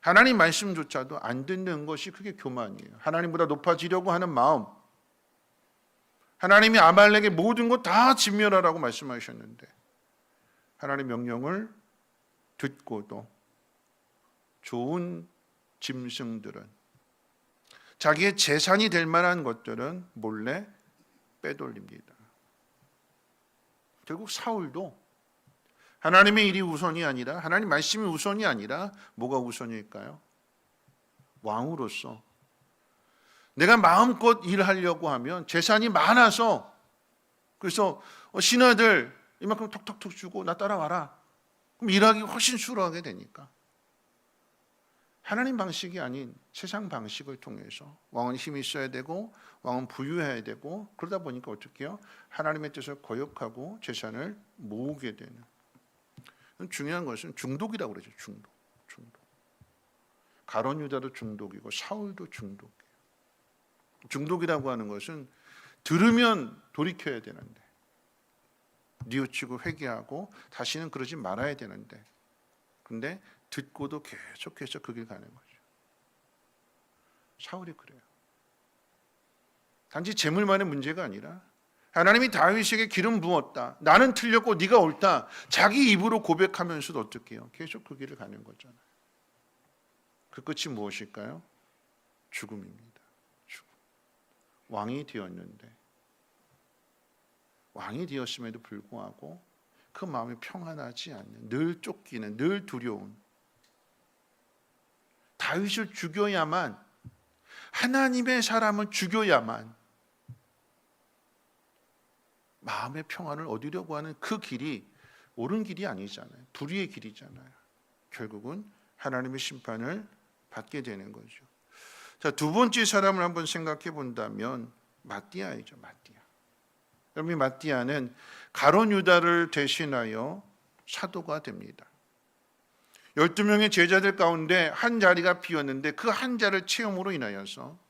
하나님 말씀조차도 안 듣는 것이 그게 교만이에요. 하나님보다 높아지려고 하는 마음. 하나님이 아말렉의 모든 것 다 진멸하라고 말씀하셨는데 하나님 명령을 듣고도 좋은 짐승들은, 자기의 재산이 될 만한 것들은 몰래 빼돌립니다. 결국 사울도 하나님의 일이 우선이 아니라, 하나님 말씀이 우선이 아니라 뭐가 우선일까요? 왕으로서 내가 마음껏 일하려고 하면 재산이 많아서, 그래서 신하들 이만큼 톡톡톡 주고 나 따라와라. 그럼 일하기 훨씬 수월하게 되니까 하나님 방식이 아닌 세상 방식을 통해서 왕은 힘이 있어야 되고 왕은 부유해야 되고, 그러다 보니까 어떻게 해요? 하나님의 뜻을 거역하고 재산을 모으게 되는. 중요한 것은 중독이라고 그러죠. 중독. 가룟 유다도 중독이고 사울도 중독이에요. 중독이라고 하는 것은 들으면 돌이켜야 되는데 뉘우치고 회개하고 다시는 그러지 말아야 되는데, 근데 듣고도 계속해서 그 길 가는 거죠. 사울이 그래요. 단지 재물만의 문제가 아니라 하나님이 다윗에게 기름 부었다, 나는 틀렸고 네가 옳다, 자기 입으로 고백하면서도 어떻게 해요? 계속 그 길을 가는 거잖아요. 그 끝이 무엇일까요? 죽음입니다. 죽음. 왕이 되었는데, 왕이 되었음에도 불구하고 그 마음이 평안하지 않는, 늘 쫓기는, 늘 두려운, 다윗을 죽여야만, 하나님의 사람은 죽여야만 마음의 평안을 얻으려고 하는 그 길이 옳은 길이 아니잖아요. 불의의 길이잖아요. 결국은 하나님의 심판을 받게 되는 거죠. 자, 두 번째 사람을 한번 생각해 본다면 마띠아이죠. 마띠아. 여러분, 마띠아는 가룟 유다를 대신하여 사도가 됩니다. 12명의 제자들 가운데 한 자리가 비었는데 그 한 자를 채움으로 인하여서,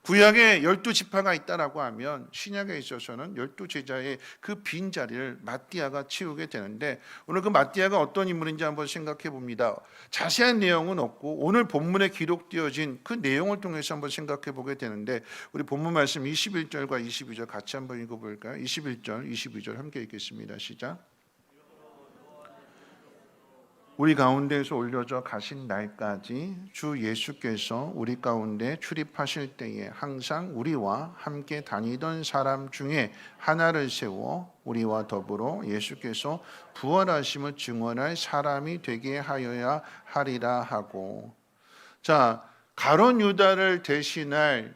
구약에 12지파가 있다라고 하면 신약에 있어서는 12제자의 그 빈 자리를 마띠아가 채우게 되는데, 오늘 그 마띠아가 어떤 인물인지 한번 생각해 봅니다. 자세한 내용은 없고 오늘 본문에 기록되어진 그 내용을 통해서 한번 생각해 보게 되는데, 우리 본문 말씀 21절과 22절 같이 한번 읽어볼까요? 21절, 22절 함께 읽겠습니다. 시작. 우리 가운데에서 올려져 가신 날까지 주 예수께서 우리 가운데 출입하실 때에 항상 우리와 함께 다니던 사람 중에 하나를 세워 우리와 더불어 예수께서 부활하심을 증언할 사람이 되게 하여야 하리라 하고. 자, 가룟 유다를 대신할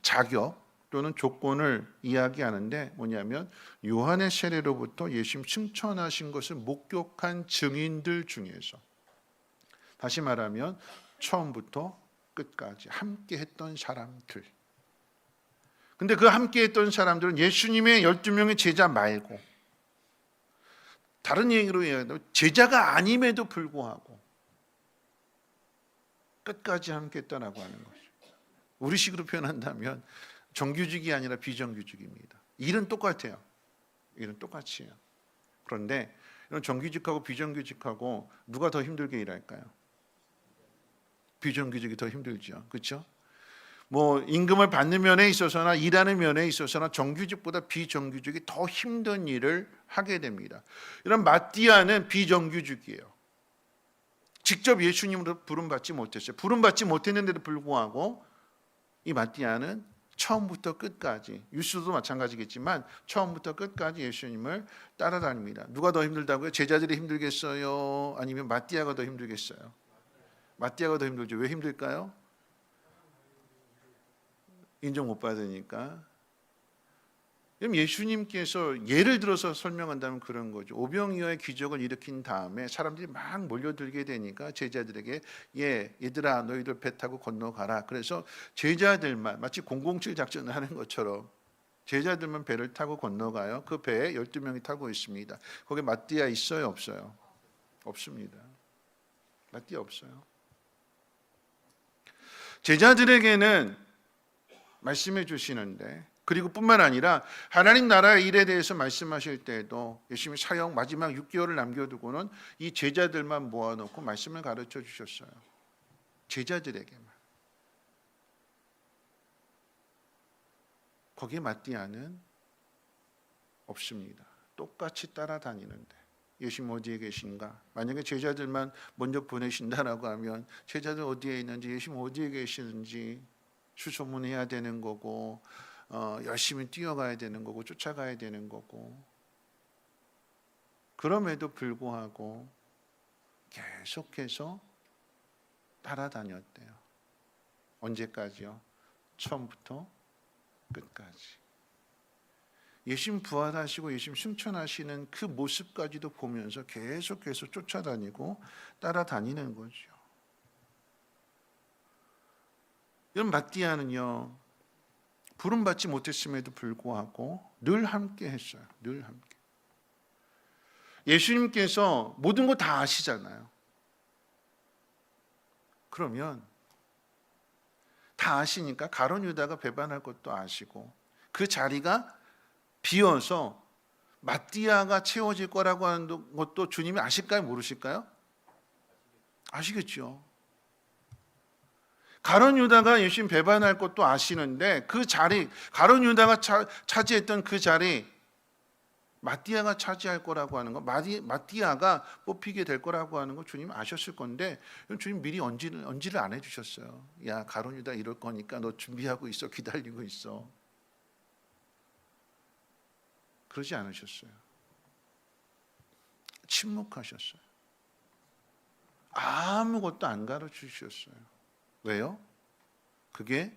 자격 또는 조건을 이야기하는데 뭐냐면, 요한의 세례로부터 예수님 승천하신 것을 목격한 증인들 중에서, 다시 말하면 처음부터 끝까지 함께 했던 사람들. 근데 그 함께 했던 사람들은 예수님의 12명의 제자 말고, 다른 얘기로 얘기하면 제자가 아님에도 불구하고 끝까지 함께 했다라고 하는 거죠. 우리식으로 표현한다면 정규직이 아니라 비정규직입니다. 일은 똑같아요. 일은 똑같이 해요. 그런데 이런 정규직하고 비정규직하고 누가 더 힘들게 일할까요? 비정규직이 더 힘들죠. 그렇죠? 뭐 임금을 받는 면에 있어서나 일하는 면에 있어서나 정규직보다 비정규직이 더 힘든 일을 하게 됩니다. 이런 마띠아는 비정규직이에요. 직접 예수님으로 부름받지 못했어요. 부름받지 못했는데도 불구하고 이 마띠아는 처음부터 끝까지, 유스도 마찬가지겠지만 처음부터 끝까지 예수님을 따라다닙니다. 누가 더 힘들다고요? 제자들이 힘들겠어요? 아니면 마띠아가 더 힘들겠어요? 마띠아가 더 힘들죠. 왜 힘들까요? 인정 못 받으니까. 그럼 예수님께서 예를 들어서 설명한다면 그런 거죠. 오병이어의 기적을 일으킨 다음에 사람들이 막 몰려들게 되니까 제자들에게, 얘들아 너희들 배 타고 건너가라. 그래서 제자들만, 마치 007 작전을 하는 것처럼 제자들만 배를 타고 건너가요. 그 배에 12명이 타고 있습니다. 거기에 마띠아 있어요? 없어요? 없습니다. 마띠아 없어요. 제자들에게는 말씀해 주시는데, 그리고 뿐만 아니라 하나님 나라의 일에 대해서 말씀하실 때에도 예수님이 사역 마지막 6개월을 남겨두고는 이 제자들만 모아놓고 말씀을 가르쳐 주셨어요. 제자들에게만. 거기에 마띠아는 없습니다. 똑같이 따라다니는데 예수님 어디에 계신가? 만약에 제자들만 먼저 보내신다라고 하면 제자들 어디에 있는지, 예수님 어디에 계시는지 수소문해야 되는 거고, 열심히 뛰어가야 되는 거고, 쫓아가야 되는 거고. 그럼에도 불구하고 계속해서 따라다녔대요. 언제까지요? 처음부터 끝까지. 예수님 부활하시고 예수님 승천하시는 그 모습까지도 보면서 계속해서 쫓아다니고 따라다니는 거죠. 이런 마띠아는요, 부름받지 못했음에도 불구하고 늘 함께 했어요. 늘 함께. 예수님께서 모든 거 다 아시잖아요. 그러면 다 아시니까 가룟 유다가 배반할 것도 아시고 그 자리가 비어서 마띠아가 채워질 거라고 하는 것도 주님이 아실까요? 모르실까요? 아시겠죠. 가룟 유다가 예수님 배반할 것도 아시는데 그 자리, 가룟 유다가 차지했던 그 자리 마띠아가 차지할 거라고 하는 거, 마띠아가 뽑히게 될 거라고 하는 거 주님 아셨을 건데 주님 미리 언지를 안 해주셨어요. 야, 가룟 유다 이럴 거니까 너 준비하고 있어, 기다리고 있어. 그러지 않으셨어요. 침묵하셨어요. 아무것도 안 가르치셨어요. 왜요? 그게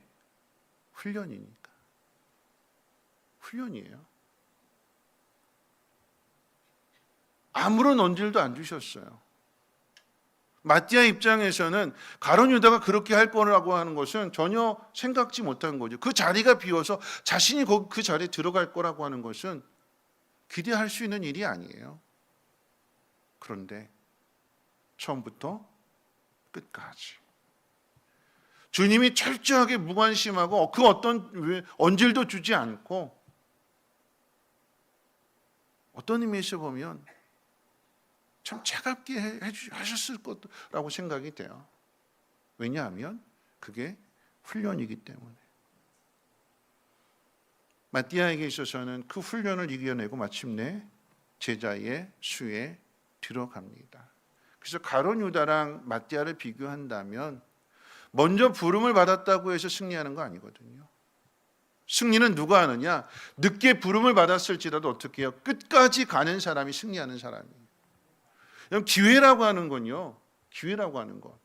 훈련이니까. 훈련이에요. 아무런 언질도 안 주셨어요. 마띠아 입장에서는 가룟 유다가 그렇게 할 거라고 하는 것은 전혀 생각지 못한 거죠. 그 자리가 비어서 자신이 그 자리에 들어갈 거라고 하는 것은 기대할 수 있는 일이 아니에요. 그런데 처음부터 끝까지 주님이 철저하게 무관심하고 그 어떤 언질도 주지 않고 어떤 의미에서 보면 참 차갑게 하셨을 거라고 생각이 돼요. 왜냐하면 그게 훈련이기 때문에. 마띠아에게 있어서는 그 훈련을 이겨내고 마침내 제자의 수에 들어갑니다. 그래서 가룟 유다랑 마띠아를 비교한다면 먼저 부름을 받았다고 해서 승리하는 거 아니거든요. 승리는 누가 하느냐? 늦게 부름을 받았을지라도 어떻게 해요? 끝까지 가는 사람이 승리하는 사람이에요. 기회라고 하는 건요. 기회라고 하는 것.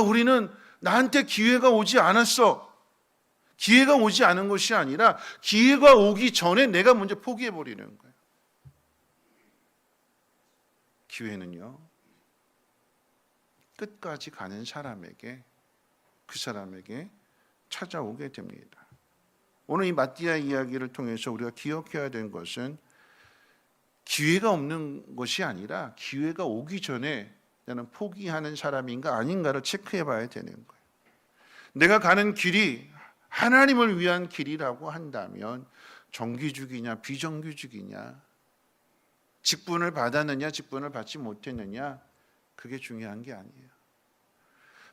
우리는 나한테 기회가 오지 않았어. 기회가 오지 않은 것이 아니라 기회가 오기 전에 내가 먼저 포기해버리는 거예요. 기회는요. 끝까지 가는 사람에게, 그 사람에게 찾아오게 됩니다. 오늘 이 마띠아 이야기를 통해서 우리가 기억해야 되는 것은 기회가 없는 것이 아니라 기회가 오기 전에 나는 포기하는 사람인가 아닌가를 체크해 봐야 되는 거예요. 내가 가는 길이 하나님을 위한 길이라고 한다면 정규직이냐 비정규직이냐, 직분을 받았느냐 직분을 받지 못했느냐, 그게 중요한 게 아니에요.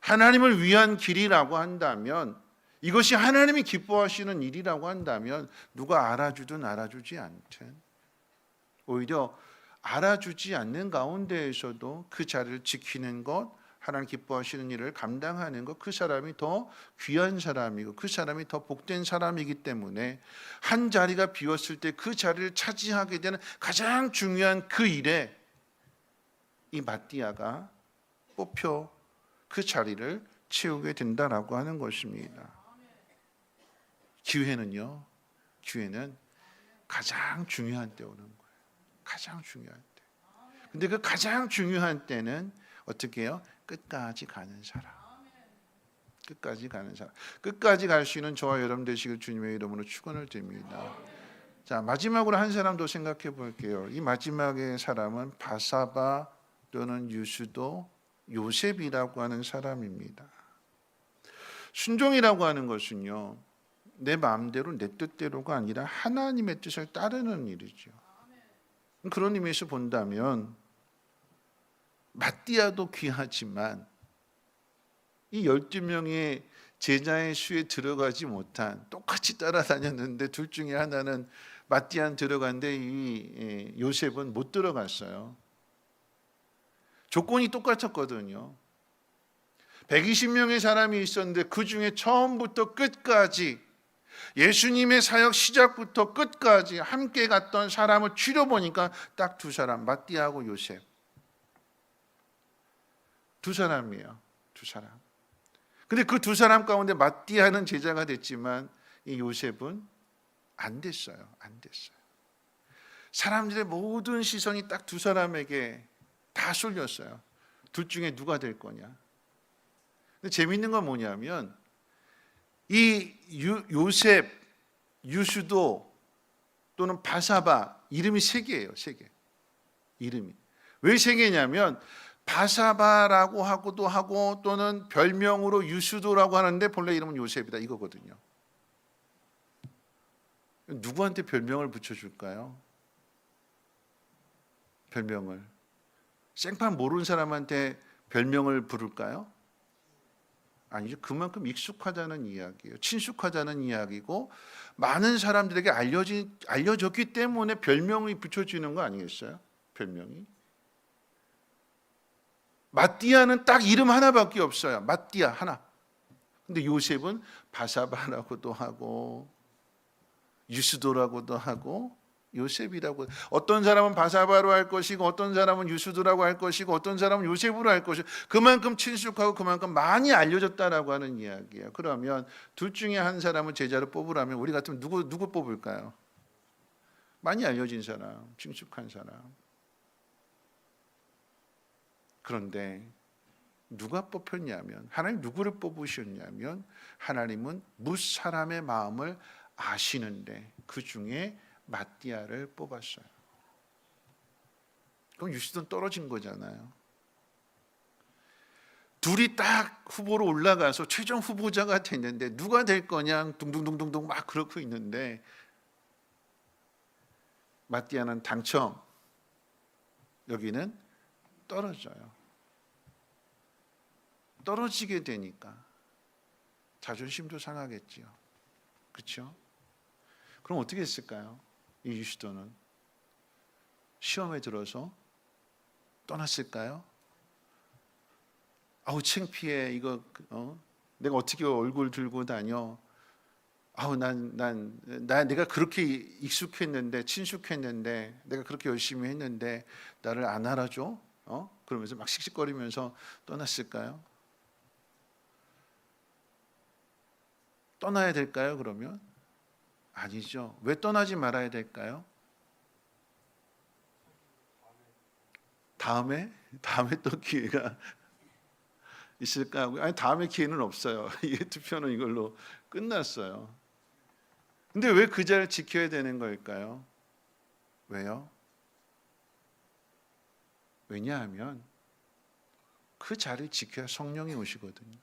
하나님을 위한 길이라고 한다면, 이것이 하나님이 기뻐하시는 일이라고 한다면 누가 알아주든 알아주지 않든 오히려 알아주지 않는 가운데에서도 그 자리를 지키는 것, 하나님 기뻐하시는 일을 감당하는 것, 그 사람이 더 귀한 사람이고 그 사람이 더 복된 사람이기 때문에 한 자리가 비었을 때 그 자리를 차지하게 되는 가장 중요한 그 일에 이 마띠아가 뽑혀 그 자리를 채우게 된다라고 하는 것입니다. 기회는요, 기회는 가장 중요한 때 오는 거예요. 가장 중요한 때. 근데 그 가장 중요한 때는 어떻게 해요? 끝까지 가는 사람. 끝까지 가는 사람. 끝까지 갈 수 있는 저와 여러분 되시길 주님의 이름으로 축원을 드립니다. 자, 마지막으로 한 사람 더 생각해 볼게요. 이 마지막의 사람은 바사바 또는 유수도 요셉이라고 하는 사람입니다. 순종이라고 하는 것은요, 내 마음대로 내 뜻대로가 아니라 하나님의 뜻을 따르는 일이죠. 그런 의미에서 본다면 마띠아도 귀하지만 이 12명의 제자의 수에 들어가지 못한, 똑같이 따라다녔는데 둘 중에 하나는 마띠아는 들어갔는데 이 요셉은 못 들어갔어요. 조건이 똑같았거든요. 120명의 사람이 있었는데 그 중에 처음부터 끝까지 예수님의 사역 시작부터 끝까지 함께 갔던 사람을 추려보니까 딱 두 사람, 마띠아하고 요셉. 두 사람이에요. 두 사람. 근데 그 두 사람 가운데 마띠아는 제자가 됐지만 이 요셉은 안 됐어요. 안 됐어요. 사람들의 모든 시선이 딱 두 사람에게 다 쏠렸어요. 둘 중에 누가 될 거냐. 근데 재밌는 건 뭐냐면 이 요셉, 유수도 또는 바사바, 이름이 세 개예요. 세 개. 이름이. 왜 세 개냐면 바사바라고 하고도 하고 또는 별명으로 유수도라고 하는데 본래 이름은 요셉이다 이거거든요. 누구한테 별명을 붙여줄까요? 별명을. 생판 모르는 사람한테 별명을 부를까요? 아니죠. 그만큼 익숙하다는 이야기예요. 친숙하다는 이야기고 많은 사람들에게 알려졌기 때문에 별명이 붙여지는 거 아니겠어요? 별명이. 마띠아는 딱 이름 하나밖에 없어요. 마띠아 하나. 근데 요셉은 바사바라고도 하고 유스도라고도 하고 요셉이라고. 어떤 사람은 바사바로 할 것이고 어떤 사람은 유스도라고 할 것이고 어떤 사람은 요셉으로 할 것이고 그만큼 친숙하고 그만큼 많이 알려졌다라고 하는 이야기예요. 그러면 둘 중에 한 사람을 제자로 뽑으라면 우리 같으면 누구 뽑을까요? 많이 알려진 사람, 친숙한 사람. 그런데 누가 뽑혔냐면 하나님 누구를 뽑으셨냐면 하나님은 무사람의 마음을 아시는데 그 중에 마띠아를 뽑았어요. 그럼 유시도는 떨어진 거잖아요. 둘이 딱 후보로 올라가서 최종 후보자가 됐는데 누가 될 거냐 둥둥둥둥둥 막 그러고 있는데 마띠아는 당첨, 여기는 떨어져요. 떨어지게 되니까 자존심도 상하겠지요. 그렇죠? 그럼 어떻게 했을까요? 이 유시도는 시험에 들어서 떠났을까요? 아우 창피해. 이거 내가 어떻게 얼굴 들고 다녀? 아우 내가 그렇게 익숙했는데 친숙했는데 내가 그렇게 열심히 했는데 나를 안 알아줘? 그러면서 막 씩씩거리면서 떠났을까요? 떠나야 될까요? 그러면 아니죠. 왜 떠나지 말아야 될까요? 다음에 또 기회가 있을까? 아니 다음에 기회는 없어요. 이 투표는 이걸로 끝났어요. 근데 왜 그 자리를 지켜야 되는 걸까요? 왜요? 왜냐하면 그 자리를 지켜야 성령이 오시거든요.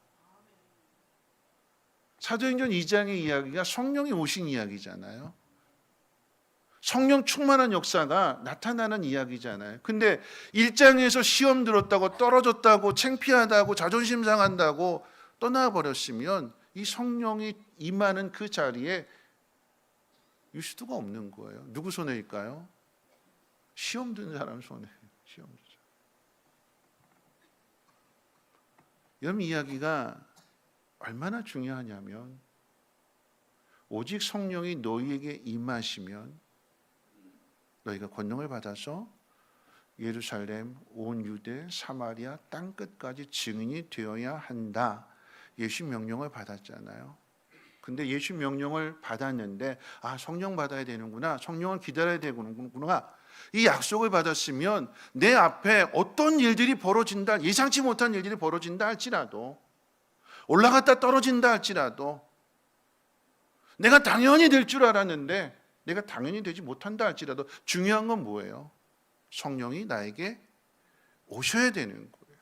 사도행전 2장의 이야기가 성령이 오신 이야기잖아요. 성령 충만한 역사가 나타나는 이야기잖아요. 근데 1장에서 시험 들었다고 떨어졌다고 창피하다고 자존심 상한다고 떠나버렸으면 이 성령이 임하는 그 자리에 유시도가 없는 거예요. 누구 손해일까요? 시험 든 사람 손해. 시험 든 사람. 여러분 이야기가 얼마나 중요하냐면 오직 성령이 너희에게 임하시면 너희가 권능을 받아서 예루살렘, 온 유대, 사마리아 땅끝까지 증인이 되어야 한다. 예수 명령을 받았잖아요. 근데 예수 명령을 받았는데 성령 받아야 되는구나. 성령을 기다려야 되는구나. 이 약속을 받았으면 내 앞에 어떤 일들이 벌어진다, 예상치 못한 일들이 벌어진다 할지라도 올라갔다 떨어진다 할지라도 내가 당연히 될 줄 알았는데 내가 당연히 되지 못한다 할지라도 중요한 건 뭐예요? 성령이 나에게 오셔야 되는 거예요.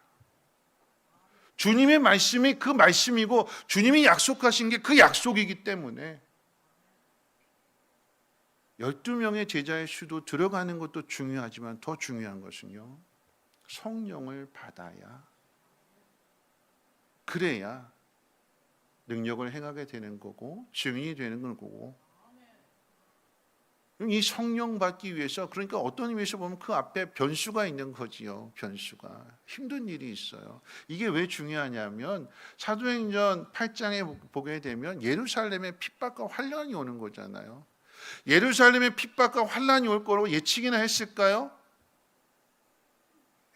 주님의 말씀이 그 말씀이고 주님이 약속하신 게 그 약속이기 때문에 12명의 제자의 수도 들어가는 것도 중요하지만 더 중요한 것은요, 성령을 받아야, 그래야 능력을 행하게 되는 거고 증인이 되는 거고. 이 성령 받기 위해서, 그러니까 어떤 의미에서 보면 그 앞에 변수가 있는 거지요. 변수가. 힘든 일이 있어요. 이게 왜 중요하냐면 사도행전 8장에 보게 되면 예루살렘에 핍박과 환란이 오는 거잖아요. 예루살렘에 핍박과 환란이 올 거라고 예측이나 했을까요?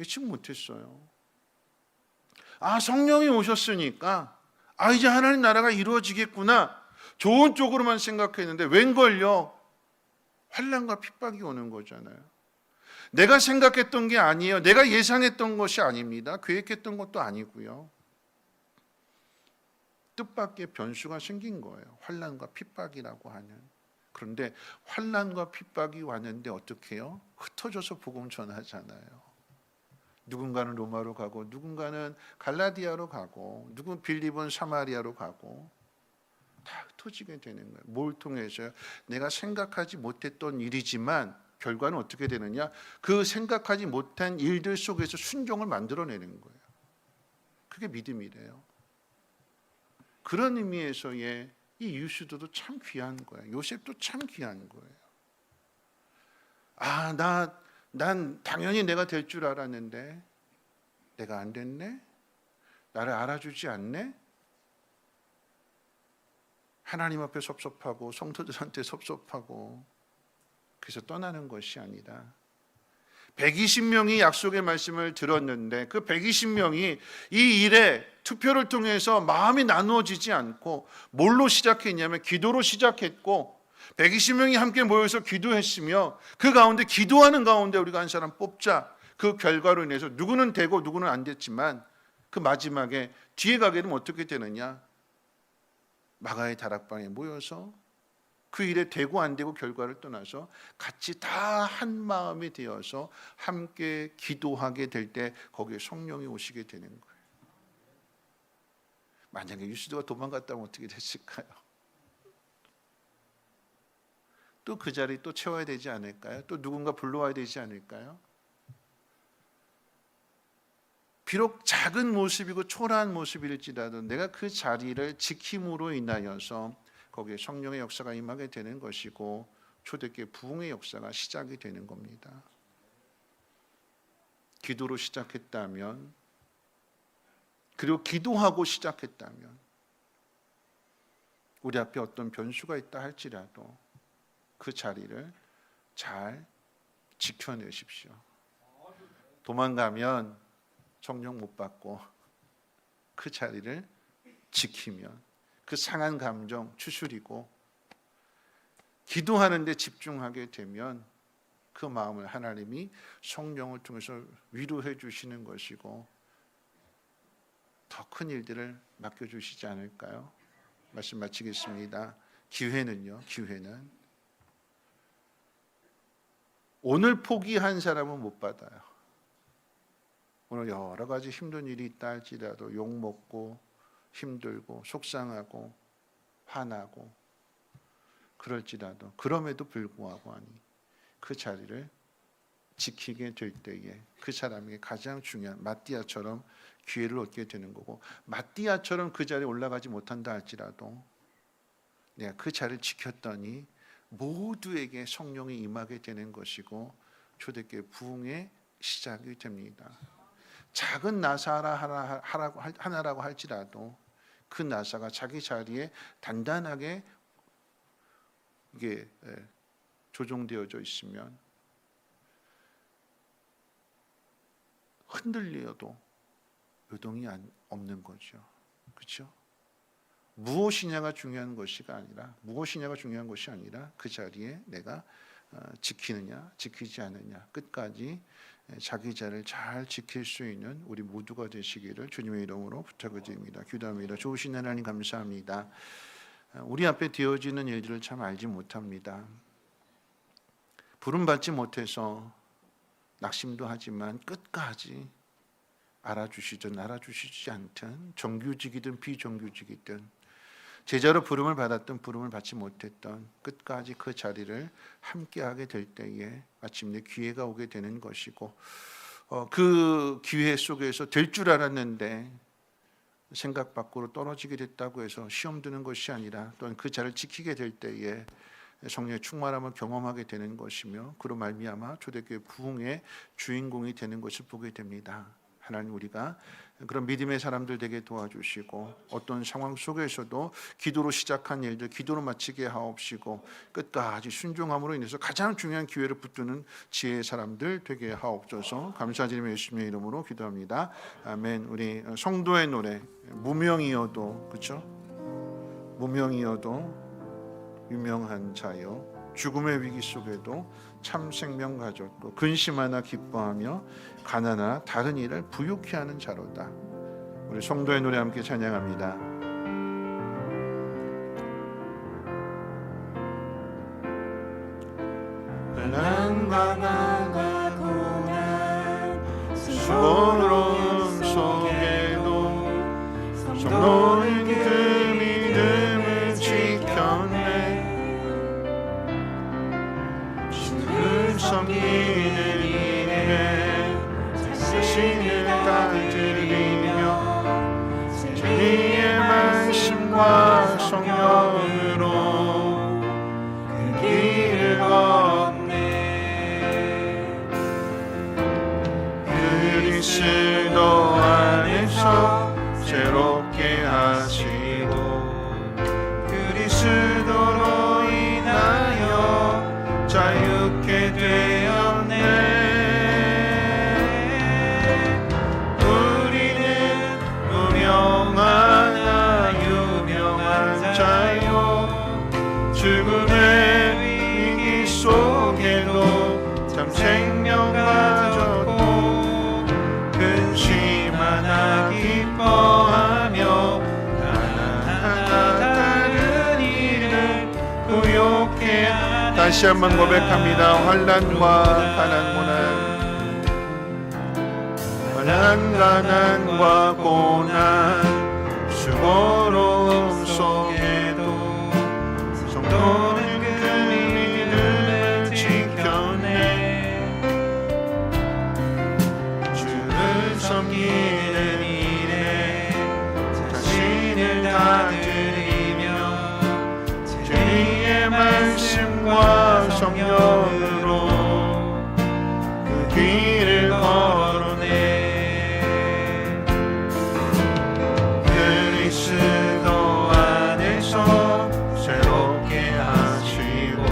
예측 못했어요. 성령이 오셨으니까 이제 하나님 나라가 이루어지겠구나, 좋은 쪽으로만 생각했는데 웬걸요, 환난과 핍박이 오는 거잖아요. 내가 생각했던 게 아니에요. 내가 예상했던 것이 아닙니다. 계획했던 것도 아니고요. 뜻밖의 변수가 생긴 거예요. 환난과 핍박이라고 하는. 그런데 환난과 핍박이 왔는데 어떻게 해요? 흩어져서 복음 전하잖아요. 누군가는 로마로 가고 누군가는 갈라디아로 가고 누군 빌립은 사마리아로 가고 다 터지게 되는 거예요. 뭘 통해서요? 내가 생각하지 못했던 일이지만 결과는 어떻게 되느냐? 그 생각하지 못한 일들 속에서 순종을 만들어내는 거예요. 그게 믿음이래요. 그런 의미에서의 이 유수도도 참 귀한 거예요. 요셉도 참 귀한 거예요. 난 당연히 내가 될 줄 알았는데 내가 안 됐네? 나를 알아주지 않네? 하나님 앞에 섭섭하고 성도들한테 섭섭하고 그래서 떠나는 것이 아니라 120명이 약속의 말씀을 들었는데 그 120명이 이 일에 투표를 통해서 마음이 나누어지지 않고 뭘로 시작했냐면 기도로 시작했고 120명이 함께 모여서 기도했으며 그 가운데 기도하는 가운데 우리가 한 사람 뽑자. 그 결과로 인해서 누구는 되고 누구는 안 됐지만 그 마지막에 뒤에 가게 되면 어떻게 되느냐? 마가의 다락방에 모여서 그 일에 되고 안 되고 결과를 떠나서 같이 다 한 마음이 되어서 함께 기도하게 될 때 거기에 성령이 오시게 되는 거예요. 만약에 유스도가 도망갔다면 어떻게 됐을까요? 또 그 자리 또 채워야 되지 않을까요? 또 누군가 불러와야 되지 않을까요? 비록 작은 모습이고 초라한 모습일지라도 내가 그 자리를 지킴으로 인하여서 거기에 성령의 역사가 임하게 되는 것이고 초대교회 부흥의 역사가 시작이 되는 겁니다. 기도로 시작했다면 그리고 기도하고 시작했다면 우리 앞에 어떤 변수가 있다 할지라도 그 자리를 잘 지켜내십시오. 도망가면 성령 못 받고 그 자리를 지키면 그 상한 감정 추스리고 기도하는 데 집중하게 되면 그 마음을 하나님이 성령을 통해서 위로해 주시는 것이고 더 큰 일들을 맡겨주시지 않을까요? 말씀 마치겠습니다. 기회는요, 기회는 오늘 포기한 사람은 못 받아요. 오늘 여러 가지 힘든 일이 있다 할지라도 욕먹고 힘들고 속상하고 화나고 그럴지라도 그럼에도 불구하고 그 자리를 지키게 될 때에 그 사람에게 가장 중요한 마띠아처럼 기회를 얻게 되는 거고 마띠아처럼 그 자리에 올라가지 못한다 할지라도 내가 그 자리를 지켰더니 모두에게 성령이 임하게 되는 것이고 초대교회 부흥의 시작이 됩니다. 작은 나사 하나라고 할지라도 그 나사가 자기 자리에 단단하게 이게 조종되어져 있으면 흔들려도 요동이 없는 거죠. 그렇죠? 무엇이냐가 중요한 것이 아니라 그 자리에 내가 지키느냐 지키지 않느냐 끝까지 자기 자리를 잘 지킬 수 있는 우리 모두가 되시기를 주님의 이름으로 부탁을 드립니다. 기도합니다. 좋으신 하나님 감사합니다. 우리 앞에 되어지는 일들을 참 알지 못합니다. 부름받지 못해서 낙심도 하지만 끝까지 알아주시든 알아주시지 않든 정규직이든 비정규직이든 제자로 부름을 받았던 부름을 받지 못했던 끝까지 그 자리를 함께하게 될 때에 마침내 기회가 오게 되는 것이고 그 기회 속에서 될 줄 알았는데 생각 밖으로 떨어지게 됐다고 해서 시험 드는 것이 아니라 또는 그 자리를 지키게 될 때에 성령의 충만함을 경험하게 되는 것이며 그로 말미암아 초대교회 부흥의 주인공이 되는 것을 보게 됩니다. 하나님 우리가 그런 믿음의 사람들 되게 도와주시고 어떤 상황 속에서도 기도로 시작한 일들 기도로 마치게 하옵시고 끝까지 순종함으로 인해서 가장 중요한 기회를 붙드는 지혜의 사람들 되게 하옵소서. 감사드리며 예수님의 이름으로 기도합니다. 아멘. 우리 성도의 노래 무명이어도 그렇죠? 무명이어도 유명한 자여 죽음의 위기 속에도 참 생명 가졌고 근심하나 기뻐하며 가난하나 다른 일을 부유케 하는 자로다. 우리 성도의 노래 함께 찬양합니다. 난과 나가 고난 수고로움 속에도 성도는 그 믿음을 지켜 섬기는 일에 자신을 다 드리며 진리의 말씀과 성령으로 그 길을 걸었네. 그리스도 안에서 새롭게 하시고 그리스도로 인하여 자유케 되었네. 우리는 무명하나 유명한 자요 죽음의 위기 속에도 참 생명 가졌고 근심하나 기뻐하며 하나하나 다른 일을 부욕해. 다시 한번 고백합니다. 환난과 가난과 고난 수고로움 속에도 성도는 그 믿음을 지켜내. 주를 섬기는 일에 자신을 다 드리며 진리의 말씀과 성령으로 그 길을 걸어내. 그리스도 안에서 새롭게 하시고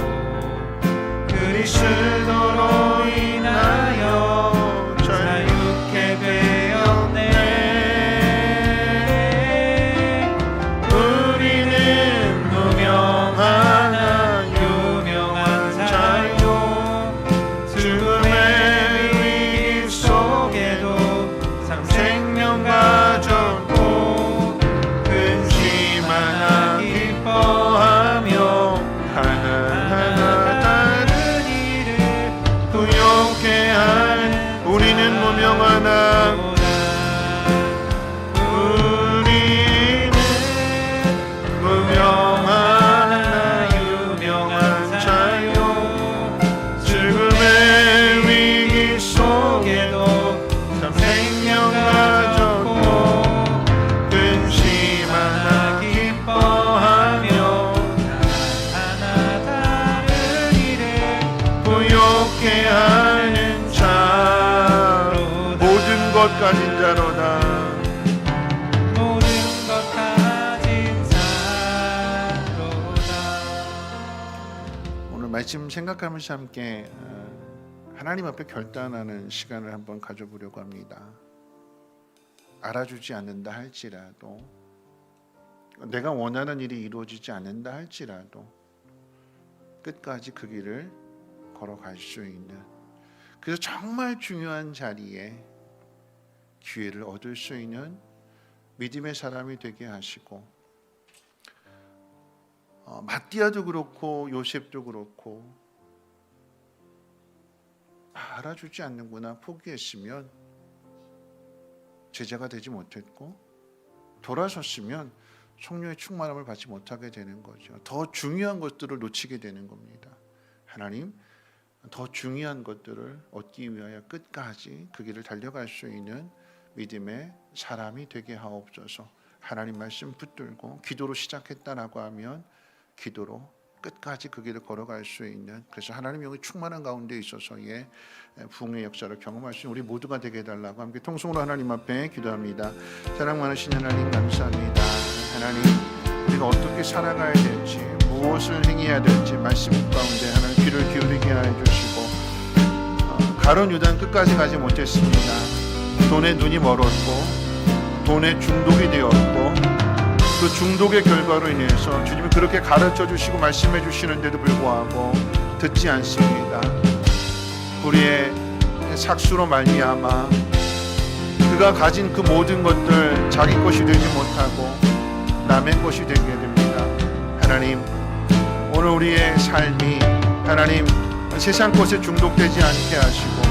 그리스도로 인하여 자유케 되었네. 우리는 무명하나 유명한 자요 죽음의 위기 속에도 참 생명 가졌고 근심하나 기뻐하며 하나하나 다른 일을 부욕해 하는. 우리는 무명하나 유명한 자요 죽음의 위기 속에도 참 생명 가졌고 근심하나 기뻐하며 하나 다른 일을 부욕해 하는 자로 모든 것 가진 자로다. 모든 것 가진 자로다. 오늘 말씀 생각하면서 함께 하나님 앞에 결단하는 시간을 한번 가져보려고 합니다. 알아주지 않는다 할지라도, 내가 원하는 일이 이루어지지 않는다 할지라도 끝까지 그 길을 걸어갈 수 있는, 그래서 정말 중요한 자리에 기회를 얻을 수 있는 믿음의 사람이 되게 하시고, 마띠아도 그렇고 요셉도 그렇고 알아주지 않는구나 포기했으면 제자가 되지 못했고, 돌아섰으면 성령의 충만함을 받지 못하게 되는 거죠. 더 중요한 것들을 놓치게 되는 겁니다. 하나님, 더 중요한 것들을 얻기 위하여 끝까지 그 길을 달려갈 수 있는 믿음의 사람이 되게 하옵소서. 하나님 말씀 붙들고 기도로 시작했다라고 하면 기도로 끝까지 그 길을 걸어갈 수 있는, 그래서 하나님 영이 충만한 가운데 있어서의 부흥의 역사를 경험할 수 있는 우리 모두가 되게 해달라고 함께 통성으로 하나님 앞에 기도합니다. 사랑 많으신 하나님 감사합니다. 하나님, 우리가 어떻게 살아가야 될지, 무엇을 행해야 될지 말씀 가운데 하나님 귀를 기울이게 하여 주시고, 가론 유다는 끝까지 가지 못했습니다. 돈에 눈이 멀었고 돈에 중독이 되었고, 그 중독의 결과로 인해서 주님이 그렇게 가르쳐 주시고 말씀해 주시는데도 불구하고 듣지 않습니다. 우리의 삭수로 말미암아 그가 가진 그 모든 것들 자기 것이 되지 못하고 남의 것이 되게 됩니다. 하나님, 오늘 우리의 삶이 하나님 세상 것에 중독되지 않게 하시고,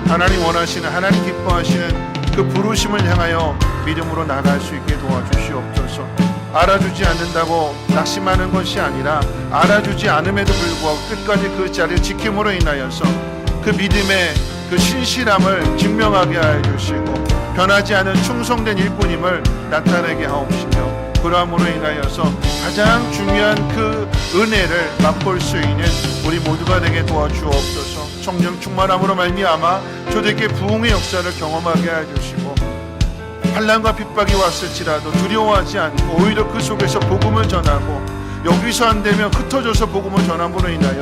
하나님 원하시는, 하나님 기뻐하시는 그 부르심을 향하여 믿음으로 나갈 수 있게 도와주시옵소서. 알아주지 않는다고 낙심하는 것이 아니라 알아주지 않음에도 불구하고 끝까지 그 자리를 지킴으로 인하여서 그 믿음의 그 신실함을 증명하게 하여 주시고 변하지 않은 충성된 일꾼임을 나타내게 하옵시며 그러함으로 인하여서 가장 중요한 그 은혜를 맛볼 수 있는 우리 모두가 되게 도와주옵소서. 성령 충만함으로 말미암아 초대교회 부흥의 역사를 경험하게 하여 주시고 환난과 핍박이 왔을지라도 두려워하지 않고 오히려 그 속에서 복음을 전하고 여기서 안 되면 흩어져서 복음을 전함으로 인하여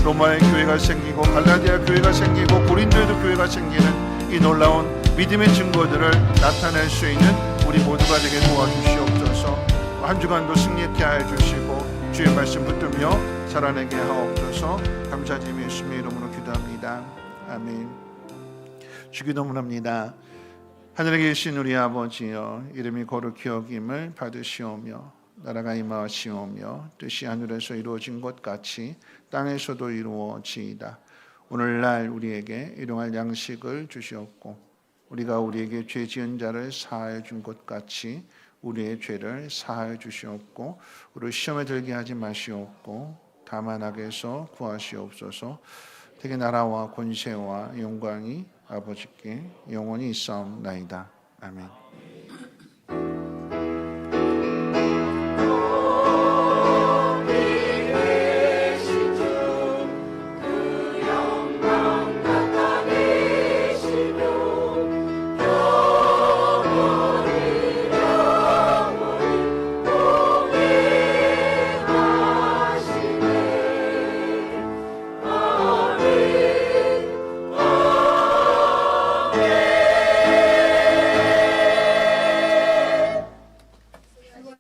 로마의 교회가 생기고 갈라디아 교회가 생기고 고린도에도 교회가 생기는 이 놀라운 믿음의 증거들을 나타낼 수 있는 우리 모두가 되게 도와주시옵소서. 한 주간도 승리케 하여 주시고 주의 말씀 붙들며 살아내게 하옵소서. 감사드리며 예수님의 이름으로 기도합니다. 아멘. 주기도문합니다. 하늘에 계신 우리 아버지여, 이름이 거룩히 여김을 받으시오며 나라가 임하시오며 뜻이 하늘에서 이루어진 것 같이 땅에서도 이루어지이다. 오늘날 우리에게 일용할 양식을 주시옵고 우리가 우리에게 죄 지은 자를 사하여 준 것 같이 우리의 죄를 사하여 주시옵고 우리 시험에 들게 하지 마시옵고 다만 악에서 구하시옵소서. 되게 나라와 권세와 영광이 아버지께 영원히 있사옵나이다. 아멘.